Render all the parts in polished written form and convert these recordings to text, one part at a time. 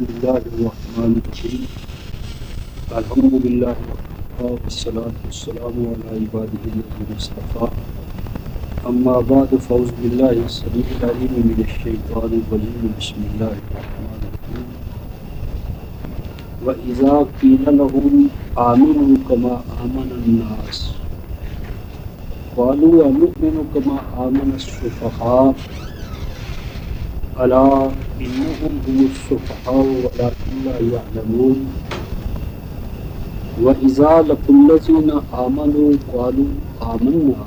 الله الرحمن الرحيم الحمد لله والصلاة والسلام على عباده الذين اصطفى أما بعد فأعوذ بالله السميع العليم من الشيطان الرجيم بسم الله الرحمن الرحيم وإذا قيل لهم آمنوا كما آمن الناس قالوا أنؤمن كما آمن السفهاء ألا إنهم هم السفهاء ولكن لا يعلمون وإذا لقوا الذين آمنوا قالوا آمنا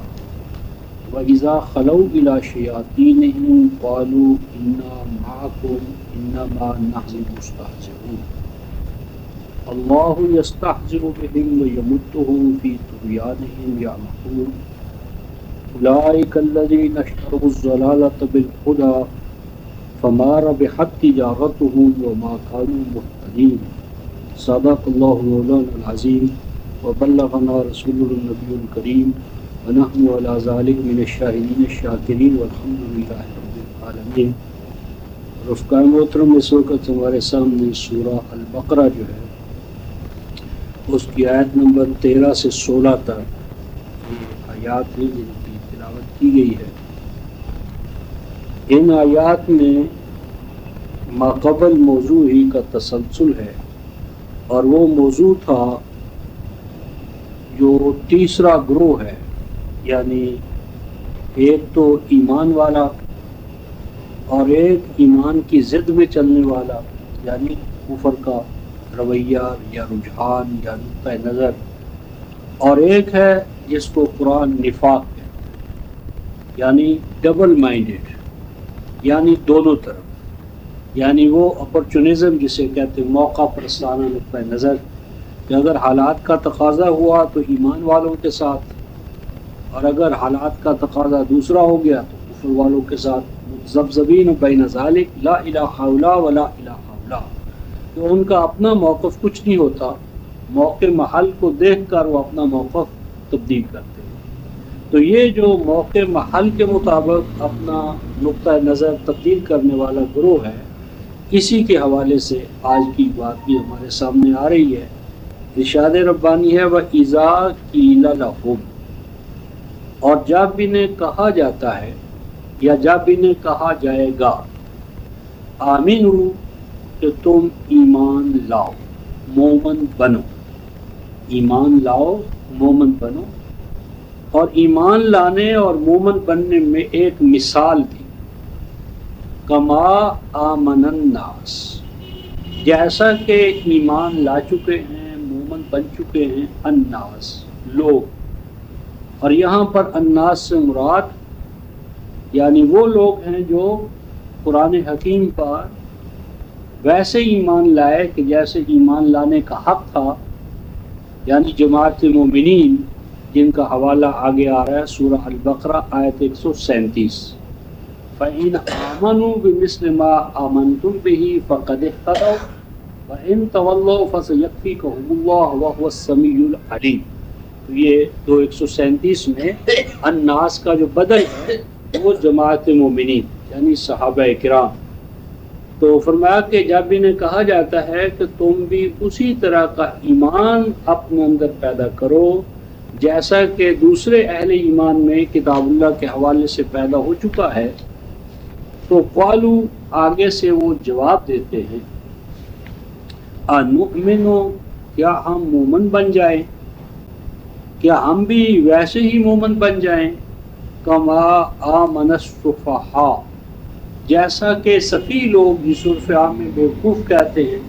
وإذا خلوا إلى شياطينهم قالوا إنا معكم إنما نحن مستهزئون الله يستهزئ بهم ويمدهم في طغيانهم يعمهون أولئك الذين اشتروا الضلالة بالهدى فما ربحت تجارتهم وما كانوا مهتدين صدق الله مولانا العظيم وبلغنا رسوله النبي الكريم ونحن على ذلك من الشاهدين الشاکرین والحمد للہ رب العالمین۔ رفقاء محترم، اس وقت ہمارے سامنے سورہ البقرہ جو ہے اس کی آیت نمبر 13 سے 16 تک یہ آیات ہیں جن کی تلاوت کی گئی ہے۔ ان آیات میں ماقبل موضوع ہی کا تسلسل ہے، اور وہ موضوع تھا جو تیسرا گروہ ہے، یعنی ایک تو ایمان والا اور ایک ایمان کی ضد میں چلنے والا، یعنی کفر کا رویہ یا رجحان یا نقطہ نظر، اور ایک ہے جس کو قرآن نفاق ہے، یعنی ڈبل مائنڈڈ، یعنی دونوں طرف، یعنی وہ اپرچونزم جسے کہتے ہیں، موقع پرستانہ نقطہ نظر، کہ اگر حالات کا تقاضا ہوا تو ایمان والوں کے ساتھ، اور اگر حالات کا تقاضا دوسرا ہو گیا تو کفر والوں کے ساتھ، مذبذبین بین ذالک لا الہ الا ولا الہ الا، تو ان کا اپنا موقف کچھ نہیں ہوتا، موقع محل کو دیکھ کر وہ اپنا موقف تبدیل کرتے ہیں۔ تو یہ جو موقع محل کے مطابق اپنا نقطہ نظر تبدیل کرنے والا گروہ ہے، اسی کے حوالے سے آج کی بات بھی ہمارے سامنے آ رہی ہے۔ ارشاد ربانی ہے وَإِذَا قِيلَ لَهُمْ، اور جب انہیں کہا جاتا ہے یا جب انہیں کہا جائے گا، آمنو، کہ تم ایمان لاؤ، مومن بنو، ایمان لاؤ، مومن بنو، اور ایمان لانے اور مومن بننے میں ایک مثال دی، کما آمن الناس، جیسا کہ ایمان لا چکے ہیں، مومن بن چکے ہیں، الناس، لوگ، اور یہاں پر الناس سے مراد یعنی وہ لوگ ہیں جو قرآن حکیم پر ویسے ایمان لائے کہ جیسے ایمان لانے کا حق تھا، یعنی جماعت مومنین، جن کا حوالہ آگے آ رہا ہے سورہ البقرہ آیت 137، فَإِنْ آمَنُوا بِمِثْلِ مَا آمَنْتُمْ بِهِ فَقَدِ اهْتَدَوْا وَإِنْ تَوَلَّوْا فَسَيَكْفِيكَهُمُ اللَّهُ وَهُوَ السَّمِيعُ الْعَلِيمُ۔ تو یہ 137 میں الناس کا جو بدل ہے وہ جماعت مومنین یعنی صحابہ کرام۔ تو فرمایا کہ جب انہیں کہا جاتا ہے کہ تم بھی اسی طرح کا ایمان اپنے اندر پیدا کرو جیسا کہ دوسرے اہل ایمان میں کتاب اللہ کے حوالے سے پیدا ہو چکا ہے، تو قالو، آگے سے وہ جواب دیتے ہیں، انؤمنو، کیا ہم مومن بن جائیں، کیا ہم بھی ویسے ہی مومن بن جائیں، کما آمن السفہاء، جیسا کہ سفیہ لوگ، جس عرف عام میں بیوقوف کہتے ہیں،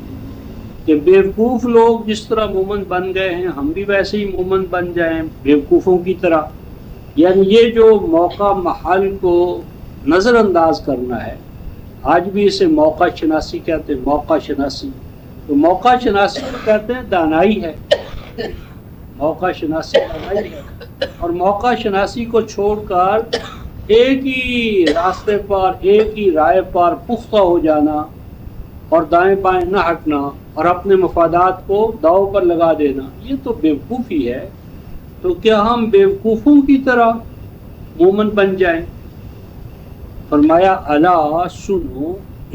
کہ بیوقوف لوگ جس طرح مومن بن گئے ہیں ہم بھی ویسے ہی مومن بن جائیں بیوقوفوں کی طرح۔ یعنی یہ جو موقع محل کو نظر انداز کرنا ہے، آج بھی اسے موقع شناسی کہتے ہیں، موقع شناسی، تو موقع شناسی کو کہتے ہیں دانائی ہے، موقع شناسی دانائی ہے، اور موقع شناسی کو چھوڑ کر ایک ہی راستے پر، ایک ہی رائے پر پختہ ہو جانا اور دائیں بائیں نہ ہٹنا اور اپنے مفادات کو داؤ پر لگا دینا، یہ تو بیوقوفی ہے۔ تو کیا ہم بیوقوفوں کی طرح مومن بن جائیں؟ فرمایا الا، سنو،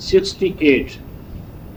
68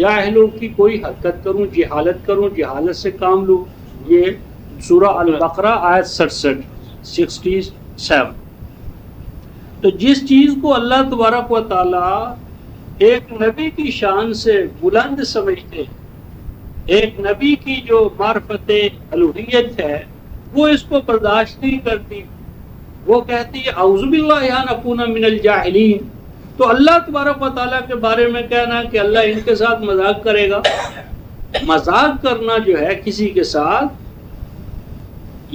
جاہلوں کی کوئی حرکت کروں، جہالت سے کام لوں. یہ سورہ البقرہ آیت 67. تو جس چیز کو اللہ تبارک و تعالی ایک نبی کی شان سے بلند سمجھتے، ایک نبی کی جو معرفت الوہیت ہے وہ اس کو برداشت نہیں کرتی، وہ کہتی ہے اعوذ باللہ ان اکون من الجاہلین. تو اللہ تبارک و تعالیٰ کے بارے میں کہنا کہ اللہ ان کے ساتھ مذاق کرے گا. مذاق کرنا جو ہے کسی کے ساتھ،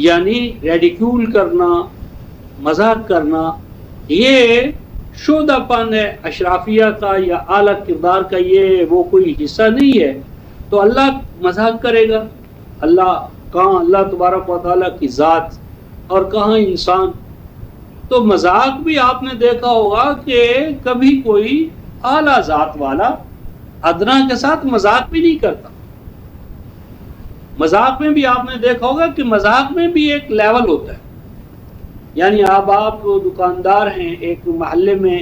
یعنی ریڈیکیول کرنا، مذاق کرنا، یہ شودہ پن ہے اشرافیہ کا یا اعلیٰ کردار کا، یہ وہ کوئی حصہ نہیں ہے. تو اللہ مذاق کرے گا؟ کہاں اللہ تبارک و تعالیٰ کی ذات اور کہاں انسان. تو مذاق بھی آپ نے دیکھا ہوگا کہ کبھی کوئی اعلیٰ ذات والا ادنا کے ساتھ مذاق بھی نہیں کرتا. مذاق میں بھی آپ نے دیکھا ہوگا کہ مذاق میں بھی ایک لیول ہوتا ہے. یعنی آپ دکاندار ہیں، ایک محلے میں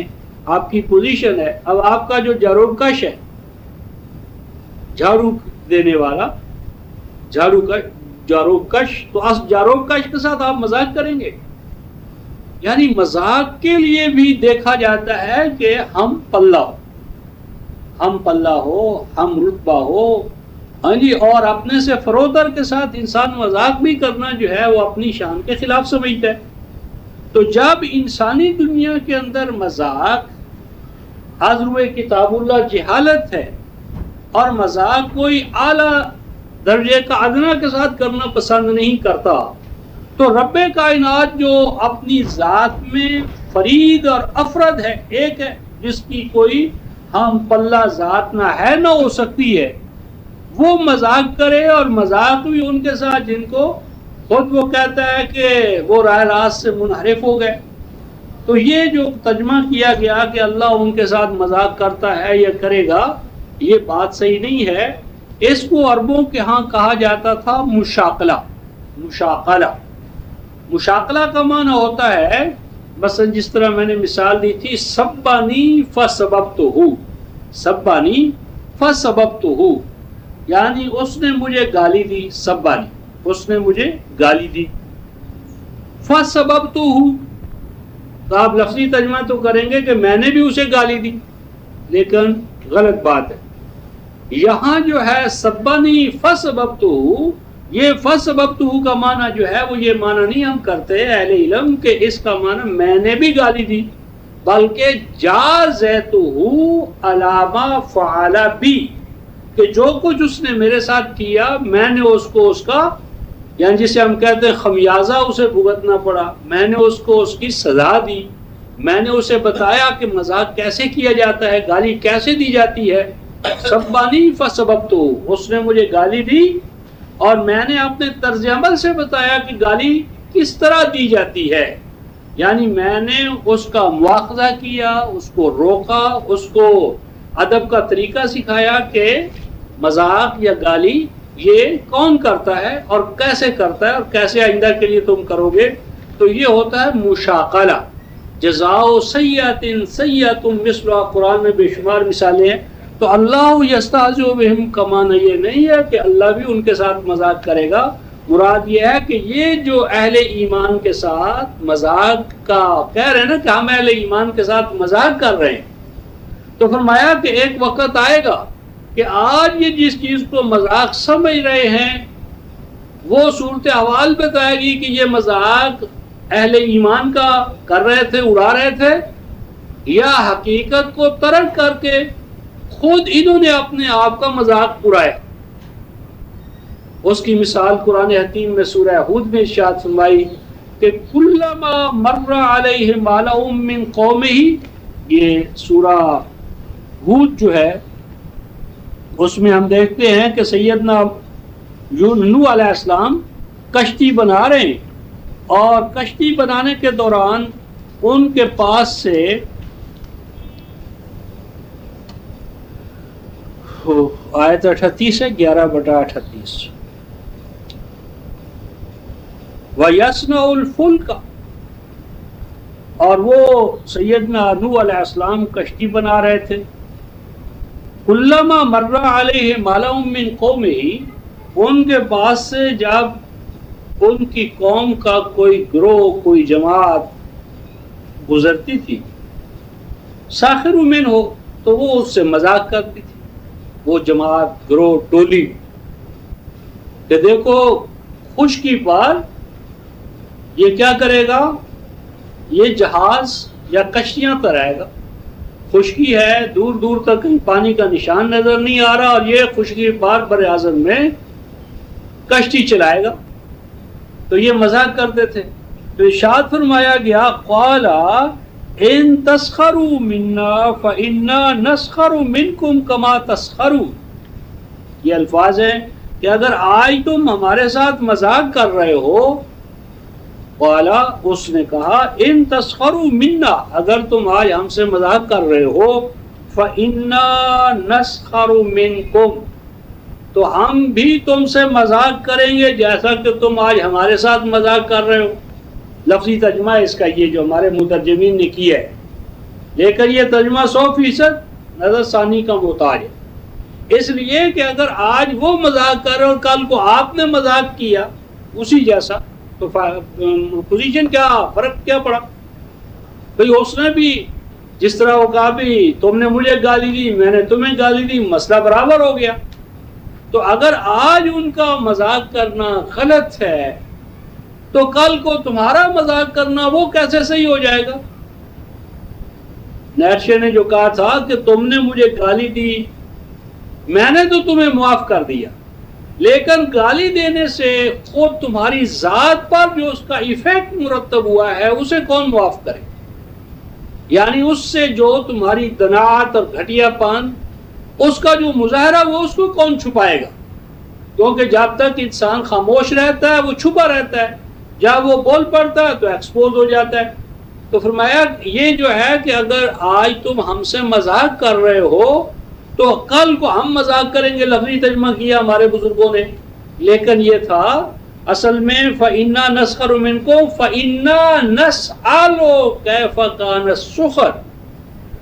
آپ کی پوزیشن ہے، اب آپ کا جو جاروکش ہے، جھاڑو دینے والا، جاروکش، تو اس جاروکش کے ساتھ آپ مذاق کریں گے؟ یعنی مذاق کے لیے بھی دیکھا جاتا ہے کہ ہم پلہ ہو، ہم رتبہ ہو. ہاں جی. اور اپنے سے فرودر کے ساتھ انسان مذاق بھی کرنا جو ہے وہ اپنی شان کے خلاف سمجھتا ہے. تو جب انسانی دنیا کے اندر مذاق حاضر کتاب اللہ جہالت ہے اور مذاق کوئی اعلیٰ درجے کا ادنا کے ساتھ کرنا پسند نہیں کرتا، تو رب کائنات جو اپنی ذات میں فرید اور افرد ہے، ایک ہے جس کی کوئی ہم پلہ ذات نہ ہے نہ ہو سکتی ہے، وہ مذاق کرے. اور مذاق بھی ان کے ساتھ جن کو خود وہ کہتا ہے کہ وہ راہ راست سے منحرف ہو گئے. تو یہ جو ترجمہ کیا گیا کہ اللہ ان کے ساتھ مذاق کرتا ہے یا کرے گا، یہ بات صحیح نہیں ہے. اس کو عربوں کے ہاں کہا جاتا تھا مشاقلہ. مشاقلہ کا معنی ہوتا ہے، مثلا جس طرح میں نے مثال دی تھی، سبانی فسببتہ، یعنی اس نے مجھے گالی دی. سبانی، اس نے مجھے گالی دی. فسببتہ، تو آپ لفظی ترجمہ تو کریں گے کہ میں نے بھی اسے گالی دی، لیکن غلط بات ہے. یہاں جو ہے سبانی فسببتہ، یہ فسببتہ کا معنی جو ہے وہ یہ معنی نہیں ہم کرتے اہل علم کہ اس کا معنی میں نے بھی گالی دی، بلکہ جازیتہ علامہ فعل بی، کہ جو کچھ اس نے میرے ساتھ کیا میں نے اس کو اس کا، یعنی جسے ہم کہتے ہیں خمیازہ اسے بھگتنا پڑا. میں نے اس کو اس کی سزا دی. میں نے اسے بتایا کہ مذاق کیسے کیا جاتا ہے، گالی کیسے دی جاتی ہے. سبانی فسببتہ، اس نے مجھے گالی دی اور میں نے اپنے طرز عمل سے بتایا کہ گالی کس طرح دی جاتی ہے. یعنی میں نے اس کا مواخذہ کیا، اس کو روکا، اس کو ادب کا طریقہ سکھایا کہ مذاق یا گالی یہ کون کرتا ہے اور کیسے کرتا ہے اور کیسے آئندہ کے لیے تم کرو گے. تو یہ ہوتا ہے مشاقلہ. جزاء سیئۃ سیئۃ مثلھا، قرآن میں بے شمار مثالیں ہیں. تو اللہ یستہزئ بہم کا معنی یہ نہیں ہے کہ اللہ بھی ان کے ساتھ مذاق کرے گا. مراد یہ ہے کہ یہ جو اہل ایمان کے ساتھ مذاق کا کہہ رہے ہیں نا کہ ہم اہل ایمان کے ساتھ مذاق کر رہے ہیں، تو فرمایا کہ ایک وقت آئے گا کہ آج یہ جس چیز کو مذاق سمجھ رہے ہیں وہ صورتحال بتائے گی کہ یہ مذاق اہل ایمان کا کر رہے تھے، اڑا رہے تھے، یا حقیقت کو ترک کر کے خود انہوں نے اپنے آپ کا مذاق اڑایا. اس کی مثال قرآن حکیم میں سورہ ہود میں ارشاد فرمائی کہ کلما مر علیہ ملأ من قومہ، یہ سورہ ہود جو ہے اس میں ہم دیکھتے ہیں کہ سیدنا نوح علیہ السلام کشتی بنا رہے ہیں، اور کشتی بنانے کے دوران ان کے پاس سے آیت 38 ہے، 11/38، وَيَصْنَعُ الْفُلْكَ، اور وہ سیدنا نوح علیہ السلام کشتی بنا رہے تھے. کلما مر علیہ ملأ من قومہ، ان کے پاس سے جب ان کی قوم کا کوئی گروہ، کوئی جماعت گزرتی تھی، ساخر منہ ہو، تو وہ اس سے مذاق کرتی تھی، وہ جماعت، گروہ، ٹولی، کہ دیکھو خشکی پر یہ کیا کرے گا، یہ جہاز یا کشتیاں ترائے گا، خشکی ہے، دور دور تک کہیں پانی کا نشان نظر نہیں آ رہا، اور یہ خشکی پار بر اعظم میں کشتی چلائے گا، تو یہ مذاق کرتے تھے۔ تو ارشاد فرمایا گیا قال ان تسخروا منا فانا نسخر منکم کما تسخرون، یہ الفاظ ہیں کہ اگر آج تم ہمارے ساتھ مذاق کر رہے ہو، قالا، اس نے کہا، ان تسخروا منا، اگر تم آج ہم سے مذاق کر رہے ہو، فانا نسخر منکم، تو ہم بھی تم سے مذاق کریں گے جیسا کہ تم آج ہمارے ساتھ مذاق کر رہے ہو۔ لفظی ترجمہ اس کا یہ جو ہمارے مترجمین نے کیا ہے، لیکن یہ ترجمہ 100% نظر ثانی کا محتاج ہے، اس لیے کہ اگر آج وہ مذاق کر رہے اور کل کو آپ نے مذاق کیا اسی جیسا، تو پوزیشن کیا، فرق کیا پڑا؟ بھئی اس نے بھی جس طرح وہ کہا بھی تم نے مجھے گالی دی، میں نے تمہیں گالی دی، مسئلہ برابر ہو گیا۔ تو اگر آج ان کا مذاق کرنا غلط ہے تو کل کو تمہارا مذاق کرنا وہ کیسے صحیح ہو جائے گا؟ نیرشے نے جو کہا تھا کہ تم نے مجھے گالی دی، میں نے تو تمہیں معاف کر دیا، لیکن گالی دینے سے خود تمہاری ذات پر جو اس کا ایفیکٹ مرتب ہوا ہے اسے کون معاف کرے؟ یعنی اس سے جو تمہاری دناعت اور گھٹیا پن، اس کا جو مظاہرہ وہ اس کو کون چھپائے گا؟ کیونکہ جب تک انسان خاموش رہتا ہے وہ چھپا رہتا ہے، جب وہ بول پڑتا ہے تو ایکسپوز ہو جاتا ہے۔ تو فرمایا یہ جو ہے کہ اگر آج تم ہم سے مذاق کر رہے ہو تو کل کو ہم مذاق کریں گے، لفظی ترجمہ کیا ہمارے بزرگوں نے، لیکن یہ تھا اصل میں فَإِنَّا نَسْخَرُ مِنْكُمْ فَإِنَّا نَسْأَلُ كَيْفَ كَانَ السُّخْرُ،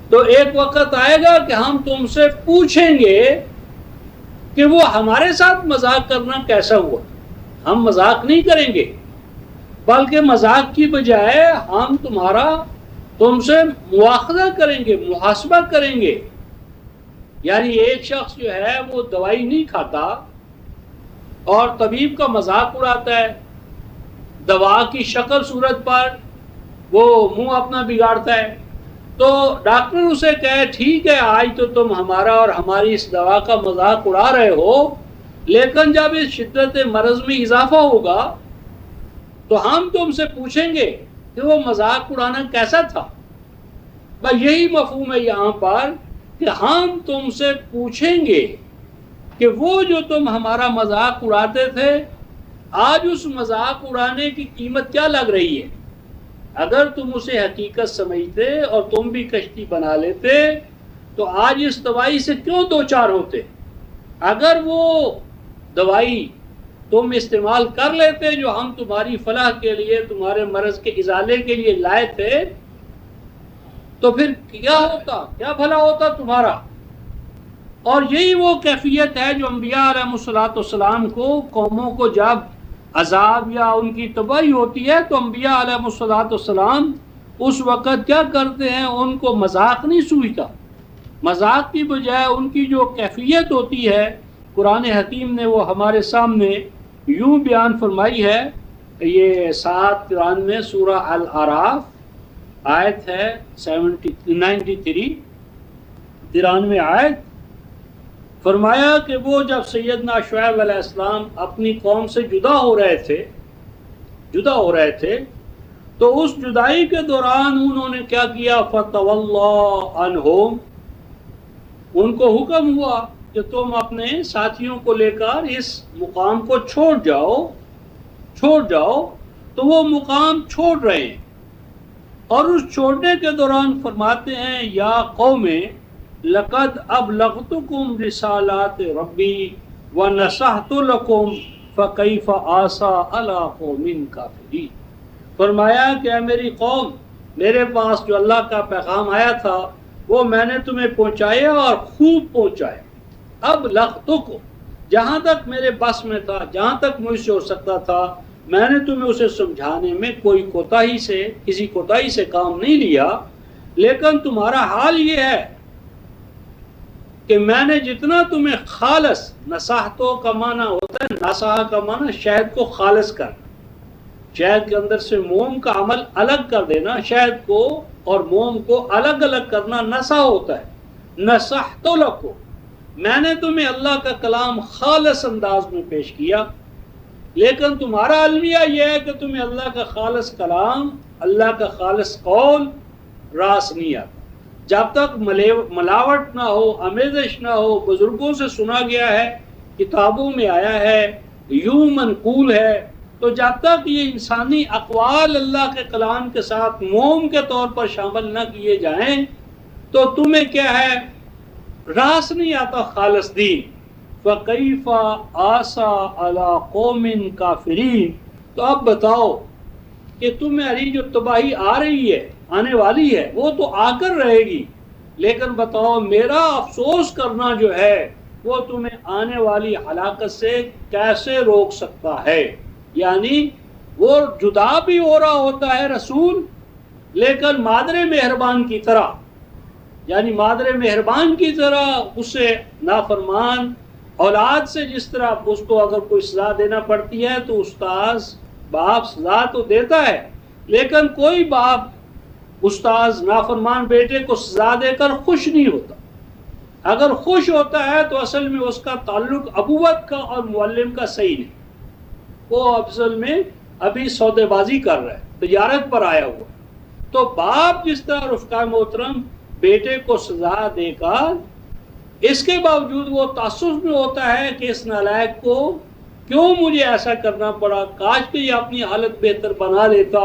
تو ایک وقت آئے گا کہ ہم تم سے پوچھیں گے کہ وہ ہمارے ساتھ مذاق کرنا کیسا ہوا۔ ہم مذاق نہیں کریں گے، بلکہ مذاق کی بجائے ہم تم سے مواخذہ کریں گے، محاسبہ کریں گے۔ یعنی ایک شخص جو ہے وہ دوائی نہیں کھاتا اور طبیب کا مذاق اڑاتا ہے، دوا کی شکل صورت پر وہ منہ اپنا بگاڑتا ہے، تو ڈاکٹر اسے کہے ٹھیک ہے آج تو تم ہمارا اور ہماری اس دوا کا مذاق اڑا رہے ہو، لیکن جب اس شدت مرض میں اضافہ ہوگا تو ہم تم سے پوچھیں گے کہ وہ مذاق اڑانا کیسا تھا۔ بس یہی مفہوم ہے یہاں پر کہ ہم تم سے پوچھیں گے کہ وہ جو تم ہمارا مذاق اڑاتے تھے، آج اس مذاق اڑانے کی قیمت کیا لگ رہی ہے؟ اگر تم اسے حقیقت سمجھتے اور تم بھی کشتی بنا لیتے تو آج اس دوائی سے کیوں دو چار ہوتے؟ اگر وہ دوائی تم استعمال کر لیتے جو ہم تمہاری فلاح کے لیے، تمہارے مرض کے ازالے کے لیے لائے تھے، تو پھر کیا ہوتا، کیا بھلا ہوتا تمہارا؟ اور یہی وہ کیفیت ہے جو انبیاء علیہ السلام کو، قوموں کو جب عذاب یا ان کی تباہی ہوتی ہے تو انبیاء علیہ السلام اس وقت کیا کرتے ہیں، ان کو مذاق نہیں سوچتا، مذاق کی بجائے ان کی جو کیفیت ہوتی ہے قرآن حکیم نے وہ ہمارے سامنے یوں بیان فرمائی ہے۔ یہ 793 سورہ الاعراف آیت ہے 93 آیت، فرمایا کہ وہ جب سیدنا شعیب علیہ السلام اپنی قوم سے جدا ہو رہے تھے تو اس جدائی کے دوران انہوں نے کیا کیا، فَتَوَلَّىٰ عَنْهُمْ، ان کو حکم ہوا کہ تم اپنے ساتھیوں کو لے کر اس مقام کو چھوڑ جاؤ، تو وہ مقام چھوڑ رہے ہیں، اور اس چھوڑنے کے دوران فرماتے ہیں یا قوم لقد ابلغتکم رسالات ربی ونصحت لکم فکیف آسیٰ علی قوم کافرین، فرمایا کہ اے میری قوم، میرے پاس جو اللہ کا پیغام آیا تھا وہ میں نے تمہیں پہنچایا اور خوب پہنچایا. اب لختوں کو جہاں تک میرے بس میں تھا، جہاں تک مجھ سے ہو سکتا تھا، میں نے تمہیں اسے سمجھانے میں کوئی کوتاہی سے، کسی کوتاہی سے کام نہیں لیا. لیکن تمہارا حال یہ ہے کہ میں نے جتنا تمہیں خالص، نصاحتوں کا معنی ہوتا ہے، نصاح کا معنی شہد کو خالص کرنا، شہد کے اندر سے موم کا عمل الگ کر دینا، شہد کو اور موم کو الگ الگ کرنا نصاح ہوتا ہے. نصحت لکم، میں نے تمہیں اللہ کا کلام خالص انداز میں پیش کیا، لیکن تمہارا المیہ یہ ہے کہ تمہیں اللہ کا خالص کلام، اللہ کا خالص قول راس نہیں آتا. جب تک ملاوٹ نہ ہو، آمیزش نہ ہو، بزرگوں سے سنا گیا ہے، کتابوں میں آیا ہے، یوں منقول ہے، تو جب تک یہ انسانی اقوال اللہ کے کلام کے ساتھ موم کے طور پر شامل نہ کیے جائیں تو تمہیں کیا ہے، راس نہیں آتا خالص دین. فَكَيْفَ آسَى عَلَىٰ قَوْمٍ كَافِرِينَ، تو اب بتاؤ کہ تمہاری جو تباہی آ رہی ہے، آنے والی ہے، وہ تو آ کر رہے گی، لیکن بتاؤ میرا افسوس کرنا جو ہے وہ تمہیں آنے والی ہلاکت سے کیسے روک سکتا ہے. یعنی وہ جدا بھی ہو رہا ہوتا ہے رسول، لیکن مادر مہربان کی طرح، یعنی مادر مہربان کی طرح اسے نافرمان اولاد سے جس طرح اس کو اگر کوئی سزا دینا پڑتی ہے تو استاذ باپ سزا تو دیتا ہے، لیکن کوئی باپ استاذ نافرمان بیٹے کو سزا دے کر خوش نہیں ہوتا. اگر خوش ہوتا ہے تو اصل میں اس کا تعلق ابوت کا اور معلم کا صحیح نہیں، وہ اصل میں ابھی سودے بازی کر رہا ہے، تجارت پر آیا ہوا. تو باپ جس طرح رفقا محترم بیٹے کو سزا دے کر اس کے باوجود وہ تعصب میں ہوتا ہے کہ اس نالائق کو کیوں مجھے ایسا کرنا پڑا، کاش کہ یہ اپنی حالت بہتر بنا لیتا.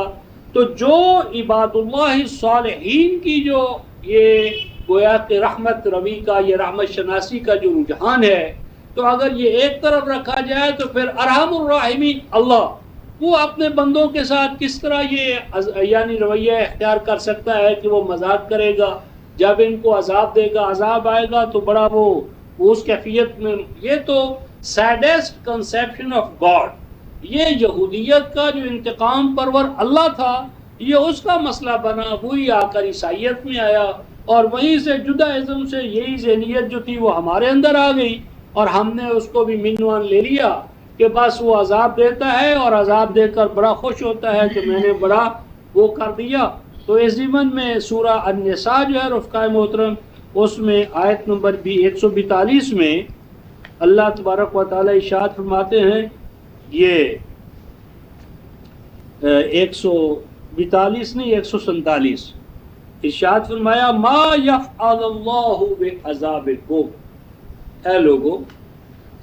تو جو عباد اللہ صالحین کی جو یہ گویا کہ رحمت روی کا، یہ رحمت شناسی کا جو رجحان ہے، تو اگر یہ ایک طرف رکھا جائے تو پھر ارحم الراحمین اللہ وہ اپنے بندوں کے ساتھ کس طرح یہ یعنی رویہ اختیار کر سکتا ہے کہ وہ مذاق کرے گا، جب ان کو عذاب دے گا، عذاب آئے گا تو بڑا وہ اس کیفیت میں. یہ تو سیڈسٹ کنسیپشن آف گاڈ، یہ یہودیت کا جو انتقام پرور اللہ تھا یہ اس کا مسئلہ بنا، وہی آ کر عیسائیت میں آیا، اور وہیں سے جدائزم سے یہی ذہنیت جو تھی وہ ہمارے اندر آ گئی، اور ہم نے اس کو بھی منوان لے لیا کہ بس وہ عذاب دیتا ہے اور عذاب دے کر بڑا خوش ہوتا ہے کہ میں نے بڑا وہ کر دیا. تو اس ضمن میں سورہ النساء جو ہے رفقائے محترم، اس میں آیت نمبر 142 میں اللہ تبارک و تعالی ارشاد فرماتے ہیں، یہ 142 نہیں 147 ارشاد فرمایا، ما یفعل اللہ بعذابکم، اے لوگو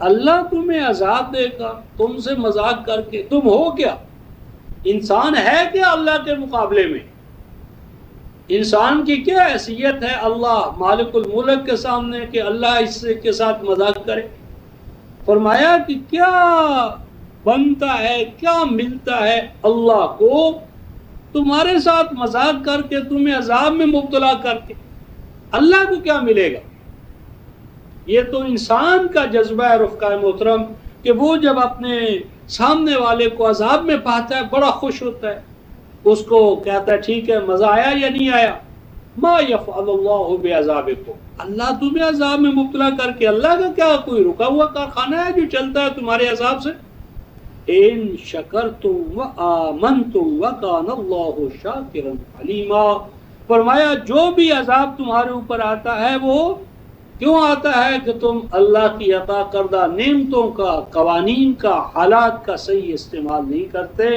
اللہ تمہیں عذاب دے گا تم سے مذاق کر کے، تم ہو کیا، انسان ہے کیا اللہ کے مقابلے میں، انسان کی کیا حیثیت ہے اللہ مالک الملک کے سامنے کہ اللہ اس کے ساتھ مذاق کرے. فرمایا کہ کیا بنتا ہے، کیا ملتا ہے اللہ کو تمہارے ساتھ مذاق کر کے، تمہیں عذاب میں مبتلا کر کے، اللہ کو کیا ملے گا. یہ تو انسان کا جذبہ ہے رفقائے محترم کہ وہ جب اپنے سامنے والے کو عذاب میں پاتا ہے بڑا خوش ہوتا ہے، اس کو کہتا ہے ٹھیک ہے مزہ آیا یا نہیں آیا. ما یفعل اللہ بعذابکم، اللہ تمہیں عذاب میں مبتلا کر کے، اللہ کا کیا کوئی رکا ہوا کارخانہ ہے جو چلتا ہے تمہارے عذاب سے. ان شکرتم وآمنتم وکان اللہ شاکرا علیما، فرمایا جو بھی عذاب تمہارے اوپر آتا ہے وہ کیوں آتا ہے کہ تم اللہ کی عطا کردہ نعمتوں کا، قوانین کا، حالات کا صحیح استعمال نہیں کرتے،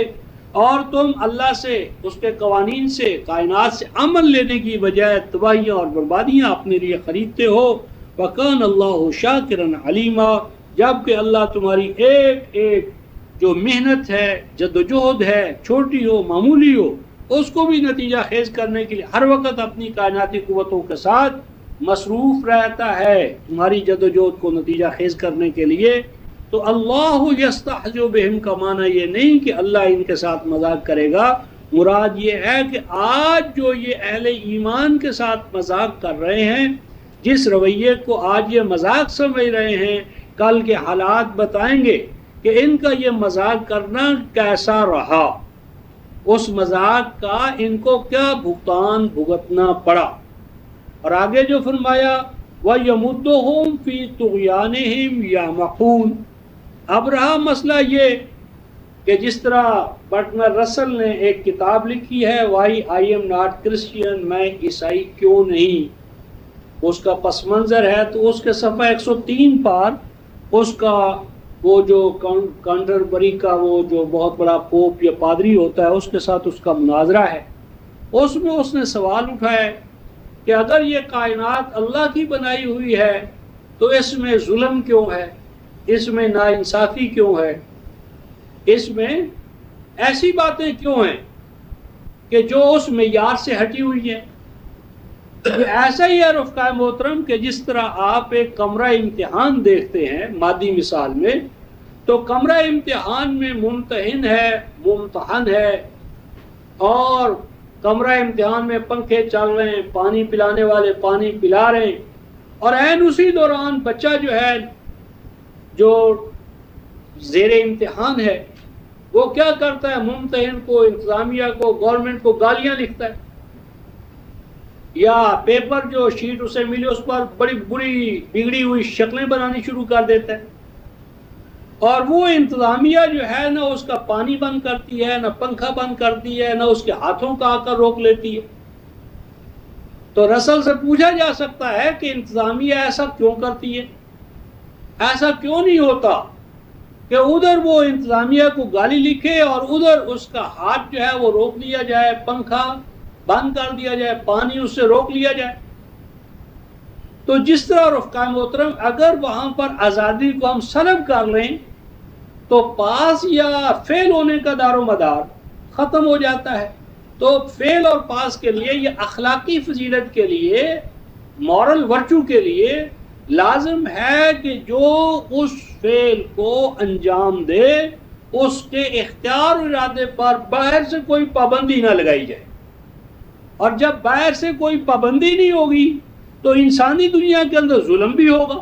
اور تم اللہ سے، اس کے قوانین سے، کائنات سے عمل لینے کی بجائے تباہیاں اور بربادیاں اپنے لیے خریدتے ہو. وَكَانَ اللَّهُ شَاكِرًا عَلِيمًا، جبکہ اللہ تمہاری ایک ایک جو محنت ہے، جدوجہد ہے، چھوٹی ہو معمولی ہو، اس کو بھی نتیجہ خیز کرنے کے لیے ہر وقت اپنی کائناتی قوتوں کے ساتھ مصروف رہتا ہے تمہاری جدوجہد کو نتیجہ خیز کرنے کے لیے. تو اللہ یستہزئ بہم کا معنی یہ نہیں کہ اللہ ان کے ساتھ مذاق کرے گا، مراد یہ ہے کہ آج جو یہ اہل ایمان کے ساتھ مذاق کر رہے ہیں، جس رویے کو آج یہ مذاق سمجھ رہے ہیں، کل کے حالات بتائیں گے کہ ان کا یہ مذاق کرنا کیسا رہا، اس مذاق کا ان کو کیا بھگتان بھگتنا پڑا۔ اور آگے جو فرمایا وَيَمُدُّهُمْ فِي طُغْيَانِهِمْ يَعْمَهُونَ۔ اب رہا مسئلہ یہ کہ جس طرح برٹنر رسل نے ایک کتاب لکھی ہے why I am not Christian, میں عیسائی کیوں نہیں، اس کا پس منظر ہے، تو اس کے صفحہ 103 پر اس کا وہ جو کانٹربری کا وہ جو بہت بڑا پوپ یا پادری ہوتا ہے اس کے ساتھ اس کا مناظرہ ہے، اس میں اس نے سوال اٹھایا کہ اگر یہ کائنات اللہ کی بنائی ہوئی ہے تو اس میں ظلم کیوں ہے، اس میں ناانصافی کیوں ہے، اس میں ایسی باتیں کیوں ہیں کہ جو اس معیار سے ہٹی ہوئی ہیں۔ ایسا ہی ہے رفقائے محترم کہ جس طرح آپ ایک کمرہ امتحان دیکھتے ہیں مادی مثال میں، تو کمرہ امتحان میں ممتحن ہے، ممتحن ہے، اور کمرہ امتحان میں پنکھے چل رہے ہیں، پانی پلانے والے پانی پلا رہے ہیں، اور عین اسی دوران بچہ جو ہے جو زیر امتحان ہے وہ کیا کرتا ہے، ممتحن کو، انتظامیہ کو، گورنمنٹ کو گالیاں لکھتا ہے، یا پیپر جو شیٹ اسے ملی اس پر بڑی بری بگڑی ہوئی شکلیں بنانی شروع کر دیتا ہے، اور وہ انتظامیہ جو ہے نہ اس کا پانی بند کرتی ہے، نہ پنکھا بند کرتی ہے، نہ اس کے ہاتھوں کا آ کر روک لیتی ہے۔ تو رسل سے پوچھا جا سکتا ہے کہ انتظامیہ ایسا کیوں کرتی ہے، ایسا کیوں نہیں ہوتا کہ ادھر وہ انتظامیہ کو گالی لکھے اور ادھر اس کا ہاتھ جو ہے وہ روک لیا جائے، پنکھا بند کر دیا جائے، پانی اس سے روک لیا جائے۔ تو جس طرح رفقائے محترم اگر وہاں پر آزادی کو ہم سلب کر لیں تو پاس یا فیل ہونے کا دار و مدار ختم ہو جاتا ہے۔ تو فیل اور پاس کے لیے، یہ اخلاقی فضیلت کے لیے، مورل ورچو کے لیے لازم ہے کہ جو اس فعل کو انجام دے اس کے اختیار و ارادے پر باہر سے کوئی پابندی نہ لگائی جائے، اور جب باہر سے کوئی پابندی نہیں ہوگی تو انسانی دنیا کے اندر ظلم بھی ہوگا،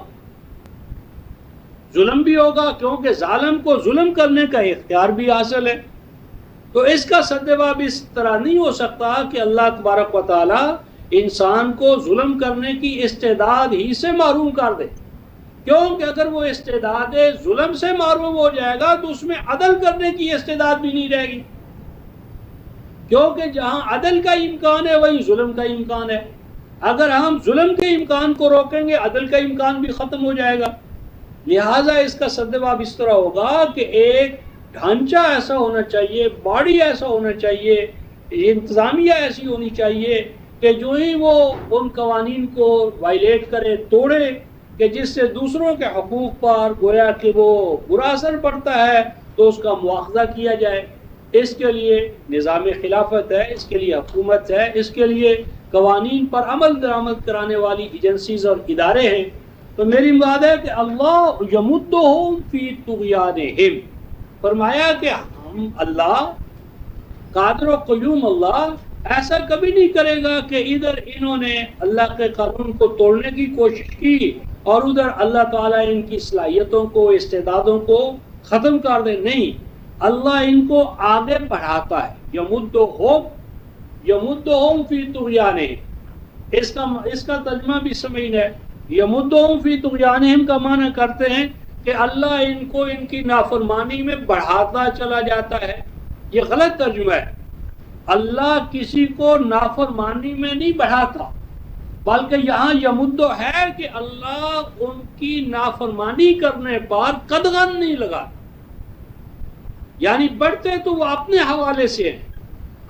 ظلم بھی ہوگا، کیونکہ ظالم کو ظلم کرنے کا اختیار بھی حاصل ہے۔ تو اس کا سدجواب اس طرح نہیں ہو سکتا کہ اللہ تبارک و تعالی انسان کو ظلم کرنے کی استعداد ہی سے محروم کر دے، کیونکہ اگر وہ استعداد ظلم سے محروم ہو جائے گا تو اس میں عدل کرنے کی استعداد بھی نہیں رہے گی، کیونکہ جہاں عدل کا امکان ہے وہیں ظلم کا امکان ہے۔ اگر ہم ظلم کے امکان کو روکیں گے عدل کا امکان بھی ختم ہو جائے گا۔ لہٰذا اس کا سدجواب اس طرح ہوگا کہ ایک ڈھانچہ ایسا ہونا چاہیے، باڈی ایسا ہونا چاہیے، انتظامیہ ایسی ہونی چاہیے کہ جو ہی وہ ان قوانین کو وائلیٹ کرے، توڑے، کہ جس سے دوسروں کے حقوق پر گویا کہ وہ برا اثر پڑتا ہے تو اس کا مواخذہ کیا جائے۔ اس کے لیے نظام خلافت ہے، اس کے لیے حکومت ہے، اس کے لیے قوانین پر عمل درآمد کرانے والی ایجنسیز اور ادارے ہیں۔ تو میری مراد ہے کہ اللہ یمدہم فی طغیانہم، فرمایا کہ ہم اللہ قادر و قیوم اللہ ایسا کبھی نہیں کرے گا کہ ادھر انہوں نے اللہ کے قانون کو توڑنے کی کوشش کی اور ادھر اللہ تعالیٰ ان کی صلاحیتوں کو، استعدادوں کو ختم کر دے۔ نہیں، اللہ ان کو آگے بڑھاتا ہے۔ یمدہم فی طغیانہم، اس کا ترجمہ بھی سمجھنا ہے۔ یمدہم فی طغیانہم کا معنی کرتے ہیں کہ اللہ ان کو ان کی نافرمانی میں بڑھاتا چلا جاتا ہے۔ یہ غلط ترجمہ ہے۔ اللہ کسی کو نافرمانی میں نہیں بڑھاتا، بلکہ یہاں یمدو ہے کہ اللہ ان کی نافرمانی کرنے پر قدغن نہیں لگا، یعنی بڑھتے تو وہ اپنے حوالے سے ہیں۔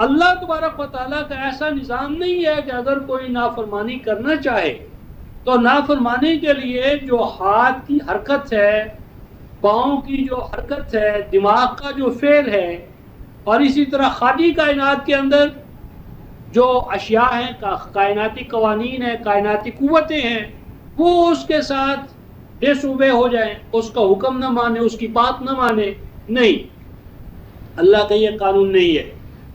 اللہ تبارک و تعالیٰ کا ایسا نظام نہیں ہے کہ اگر کوئی نافرمانی کرنا چاہے تو نافرمانی کے لیے جو ہاتھ کی حرکت ہے، پاؤں کی جو حرکت ہے، دماغ کا جو فعل ہے، اور اسی طرح خارجی کائنات کے اندر جو اشیاء ہیں، کائناتی قوانین ہیں، کائناتی قوتیں ہیں، وہ اس کے ساتھ ڈس اوبے ہو جائیں، اس کا حکم نہ مانے، اس کی بات نہ مانے، نہیں، اللہ کا یہ قانون نہیں ہے۔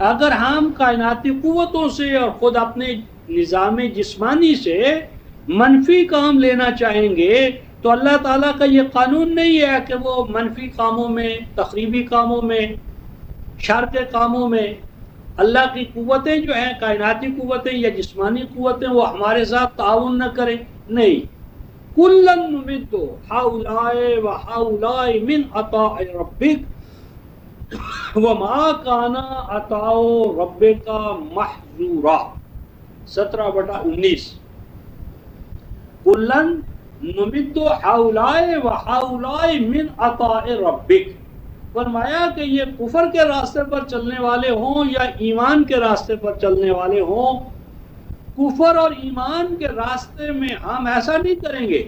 اگر ہم کائناتی قوتوں سے اور خود اپنے نظام جسمانی سے منفی کام لینا چاہیں گے تو اللہ تعالیٰ کا یہ قانون نہیں ہے کہ وہ منفی کاموں میں، تخریبی کاموں میں، شر کے کاموں میں اللہ کی قوتیں جو ہیں، کائناتی قوتیں یا جسمانی قوتیں، وہ ہمارے ساتھ تعاون نہ کریں. نہیں، کلن نمد ہؤلاء وہؤلاء من عطاء ربک وما کان عطاء ربک محظورا. 17/19. کلن نمد ہؤلاء وہؤلاء من عطاء ربک. فرمایا کہ یہ کفر کے راستے پر چلنے والے ہوں یا ایمان کے راستے پر چلنے والے ہوں، کفر اور ایمان کے راستے میں ہم ایسا نہیں کریں گے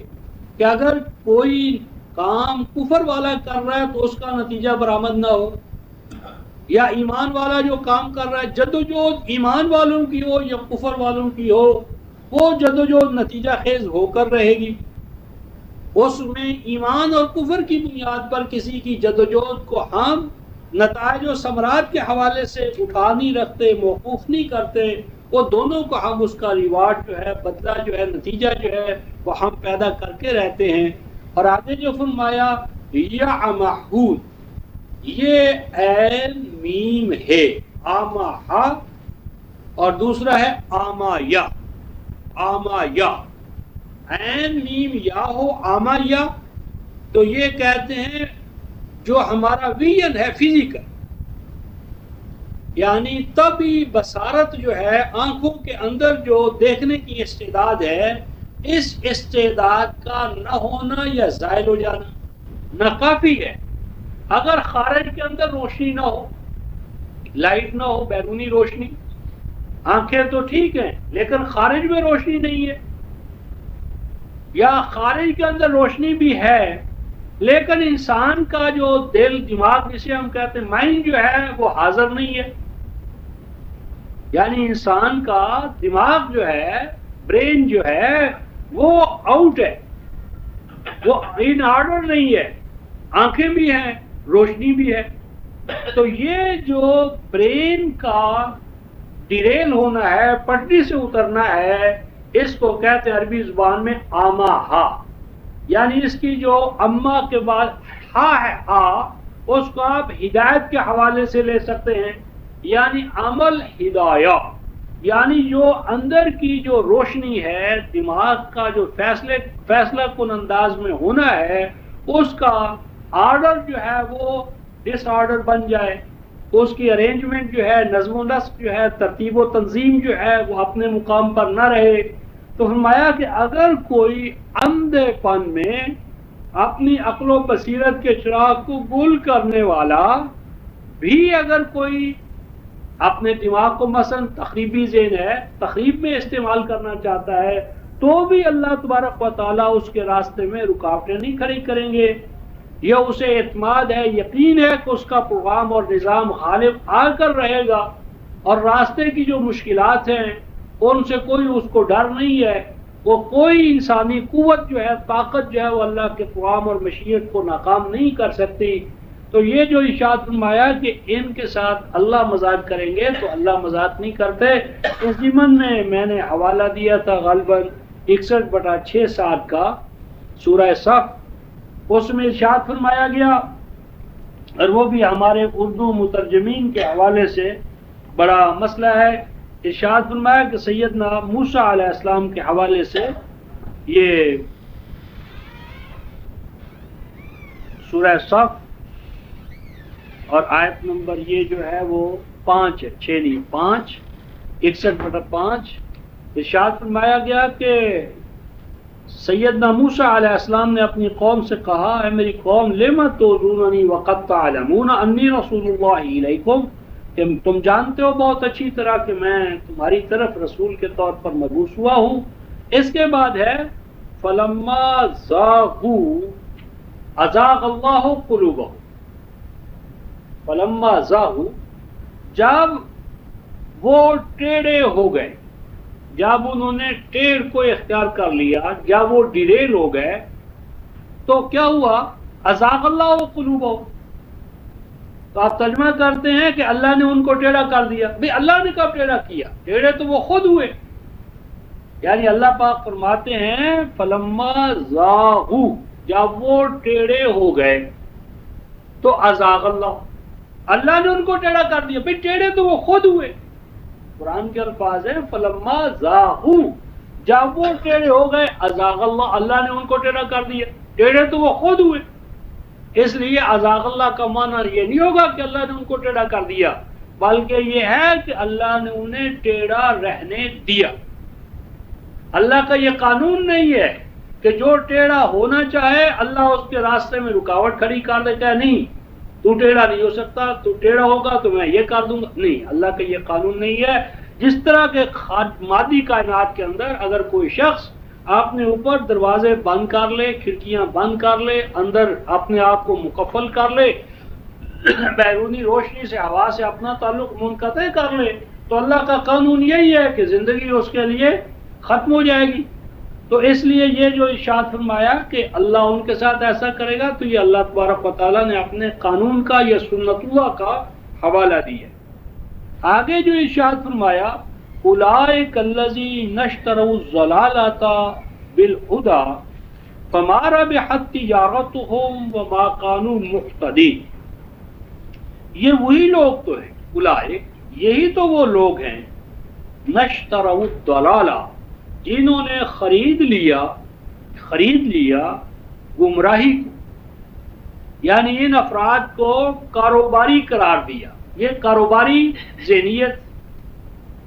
کہ اگر کوئی کام کفر والا کر رہا ہے تو اس کا نتیجہ برآمد نہ ہو، یا ایمان والا جو کام کر رہا ہے جدوجہد ایمان والوں کی ہو یا کفر والوں کی ہو، وہ جدوجہد نتیجہ خیز ہو کر رہے گی. اس میں ایمان اور کفر کی بنیاد پر کسی کی جدوجہد کو ہم نتائج و ثمرات کے حوالے سے اٹھا نہیں رکھتے، موقوف نہیں کرتے. وہ دونوں کو ہم اس کا ریوارڈ جو ہے، بدلہ جو ہے، نتیجہ جو ہے وہ ہم پیدا کر کے رہتے ہیں. اور آگے جو فرمایا یعمہون، یہ عین میم ہے، آمہا، اور دوسرا ہے آمایا. آمایا، عین میم یا ہو آمایا، تو یہ کہتے ہیں جو ہمارا ویژن ہے فزیکل، یعنی طبی بصارت جو ہے، آنکھوں کے اندر جو دیکھنے کی استعداد ہے، اس استعداد کا نہ ہونا یا زائل ہو جانا ناکافی ہے. اگر خارج کے اندر روشنی نہ ہو، لائٹ نہ ہو، بیرونی روشنی، آنکھیں تو ٹھیک ہیں لیکن خارج میں روشنی نہیں ہے، یا خارج کے اندر روشنی بھی ہے لیکن انسان کا جو دل، دماغ جسے ہم کہتے ہیں مائنڈ جو ہے وہ حاضر نہیں ہے، یعنی انسان کا دماغ جو ہے، برین جو ہے وہ آؤٹ ہے، وہ ان آرڈر نہیں ہے. آنکھیں بھی ہیں، روشنی بھی ہے. تو یہ جو برین کا ڈیریل ہونا ہے، پٹری سے اترنا ہے، اس کو کہتے ہیں عربی زبان میں آماہا. یعنی اس کی جو اما کے بعد ہا ہے، ہا، اس کو آپ ہدایت کے حوالے سے لے سکتے ہیں، یعنی عمل ہدایہ، یعنی جو اندر کی جو روشنی ہے، دماغ کا جو فیصلہ کن انداز میں ہونا ہے، اس کا آرڈر جو ہے وہ ڈس آرڈر بن جائے، اس کی ارینجمنٹ جو ہے، نظم و نسق جو ہے، ترتیب و تنظیم جو ہے وہ اپنے مقام پر نہ رہے. تو فرمایا کہ اگر کوئی اندھے پن میں اپنی عقل و بصیرت کے چراغ کو گل کرنے والا بھی اگر کوئی اپنے دماغ کو مثلا تخریبی ذہن ہے، تخریب میں استعمال کرنا چاہتا ہے، تو بھی اللہ تبارک و تعالیٰ اس کے راستے میں رکاوٹیں نہیں کھڑی کریں گے. یہ اسے اعتماد ہے، یقین ہے کہ اس کا پروگرام اور نظام غالب آ کر رہے گا، اور راستے کی جو مشکلات ہیں ان سے کوئی اس کو ڈر نہیں ہے. وہ کوئی انسانی قوت جو ہے، طاقت جو ہے، وہ اللہ کے پروگرام اور مشیت کو ناکام نہیں کر سکتی. تو یہ جو ارشاد فرمایا کہ ان کے ساتھ اللہ مذاق کریں گے، تو اللہ مذاق نہیں کرتے. اس ضمن میں نے حوالہ دیا تھا غالباً 61/6 کا سورہ صف، اس میں ارشاد فرمایا گیا، اور وہ بھی ہمارے اردو مترجمین کے حوالے سے بڑا مسئلہ ہے. ارشاد فرمایا کہ سیدنا موسیٰ علیہ السلام کے حوالے سے یہ سورہ صف اور آیت نمبر یہ جو ہے وہ 5 ہے، 6 نہیں 5، 61/5. ارشاد فرمایا گیا کہ سیدنا موسیٰ علیہ السلام نے اپنی قوم سے کہا، اے میری قوم، لِمَ تُؤْذُونَنِي وَقَدْ تَعْلَمُونَ أَنِّي رَسُولُ اللَّهِ إِلَيْكُمْ، کہ تم جانتے ہو بہت اچھی طرح کہ میں تمہاری طرف رسول کے طور پر مبعوث ہوا ہوں. اس کے بعد ہے فَلَمَّا زَاغُوا أَزَاغَ اللَّهُ قُلُوبَهُمْ. فَلَمَّا زَاغُوا، جب وہ ٹیڑے ہو گئے، جب انہوں نے ٹیڑھ کو اختیار کر لیا، جب وہ ڈیریل ہو گئے، تو کیا ہوا؟ ازاغ اللہ قلوبہم، تو آپ ترجمہ کرتے ہیں کہ اللہ نے ان کو ٹیڑھا کر دیا. بھئی اللہ نے کب ٹیڑھا کیا؟ ٹیڑھے تو وہ خود ہوئے. یعنی اللہ پاک فرماتے ہیں فلما زاغوا، جب وہ ٹیڑھے ہو گئے تو ازاغ اللہ نے ان کو ٹیڑھا کر دیا. بھئی ٹیڑھے تو وہ خود ہوئے. قرآن کے الفاظ ہیں فلما زاغوا، جب وہ ٹیڑھے ہو گئے ازاغ اللہ نے ان کو ٹیڑھا کر دیا. ٹیڑھے تو وہ خود ہوئے. اس لیے ازاغ اللہ کا معنی یہ نہیں ہوگا کہ اللہ نے ان کو ٹیڑھا کر دیا، بلکہ یہ ہے کہ اللہ نے انہیں ٹیڑھا رہنے دیا. اللہ کا یہ قانون نہیں ہے کہ جو ٹیڑھا ہونا چاہے اللہ اس کے راستے میں رکاوٹ کھڑی کر دیتا ہے. نہیں، تو ٹیڑھا نہیں ہو سکتا، تو ٹیڑھا ہوگا تو میں یہ کر دوں گا. نہیں، اللہ کا یہ قانون نہیں ہے. جس طرح کے مادی کائنات کے اندر اگر کوئی شخص اپنے اوپر دروازے بند کر لے، کھڑکیاں بند کر لے، اندر اپنے آپ کو مکفل کر لے، بیرونی روشنی سے ہوا سے اپنا تعلق منقطع کر لے، تو اللہ کا قانون یہی ہے کہ زندگی اس کے لیے ختم ہو جائے گی. تو اس لیے یہ جو ارشاد فرمایا کہ اللہ ان کے ساتھ ایسا کرے گا، تو یہ اللہ تبارک و تعالیٰ نے اپنے قانون کا یا سنت اللہ کا حوالہ دیا. آگے جو ارشاد فرمایا اولئک الذین اشتروا الضلالۃ بالہدی فما ربحت تجارتهم وما كانوا مهتدین. یہ وہی لوگ تو ہیں، اولئک یہی تو وہ لوگ ہیں، نشتروا الضلالہ جنہوں نے خرید لیا گمراہی کو. یعنی ان افراد کو کاروباری قرار دیا. یہ کاروباری ذہنیت،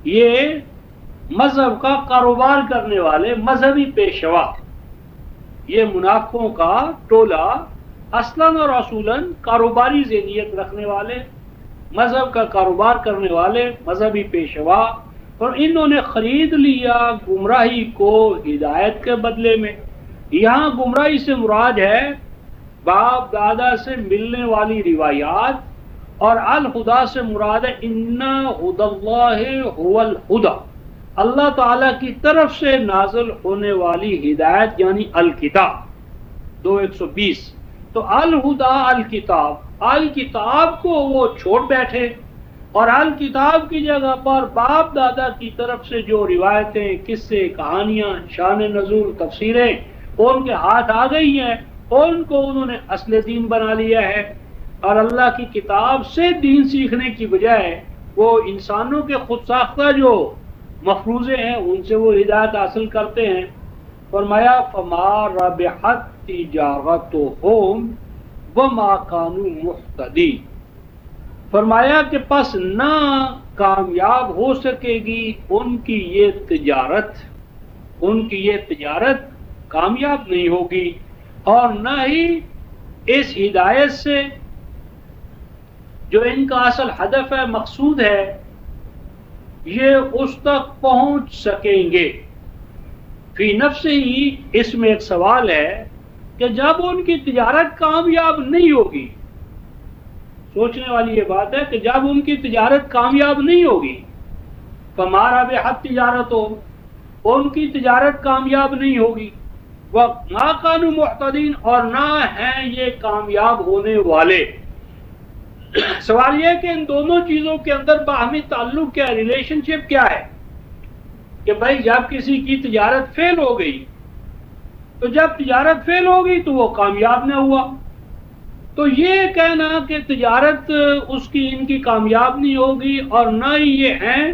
یہ مذہب کا کاروبار کرنے والے مذہبی پیشوا، یہ منافقوں کا ٹولہ اصلاً اور اصولاً کاروباری ذہنیت رکھنے والے، مذہب کا کاروبار کرنے والے مذہبی پیشوا، اور انہوں نے خرید لیا گمراہی کو ہدایت کے بدلے میں. یہاں گمراہی سے مراد ہے باپ دادا سے ملنے والی روایات، اور الہدا سے مراد ہے ان ہدی اللہ هو الہدی، اللہ تعالیٰ کی طرف سے نازل ہونے والی ہدایت یعنی الکتاب 2:120. تو الہدا الکتاب کو وہ چھوڑ بیٹھے، اور الکتاب کی جگہ پر باپ دادا کی طرف سے جو روایتیں، قصے، کہانیاں، شان نزول، تفسیریں ان کے ہاتھ آ گئی ہیں، ان کو انہوں نے اصل دین بنا لیا ہے. اور اللہ کی کتاب سے دین سیکھنے کی بجائے وہ انسانوں کے خود ساختہ جو مفروضے ہیں ان سے وہ ہدایت حاصل کرتے ہیں. فرمایا فما ربحت تجارتهم وما كانوا مهتدین. فرمایا کہ پس نہ کامیاب ہو سکے گی ان کی یہ تجارت کامیاب نہیں ہوگی، اور نہ ہی اس ہدایت سے جو ان کا اصل ہدف ہے، مقصود ہے، یہ اس تک پہنچ سکیں گے. فی نفس ہی اس میں ایک سوال ہے کہ جب ان کی تجارت کامیاب نہیں ہوگی، سوچنے والی یہ بات ہے کہ جب ان کی تجارت کامیاب نہیں ہوگی، فما ربحت تجارتهم، ان کی تجارت کامیاب نہیں ہوگی، وما كانوا مهتدین، اور نہ ہیں یہ کامیاب ہونے والے. سوال یہ ہے کہ ان دونوں چیزوں کے اندر باہمی تعلق کیا ہے، ریلیشن شپ کیا ہے؟ کہ بھائی جب کسی کی تجارت فیل ہو گئی، تو جب تجارت فیل ہو گئی تو وہ کامیاب نہ ہوا. تو یہ کہنا کہ تجارت ان کی کامیاب نہیں ہوگی اور نہ ہی یہ ہیں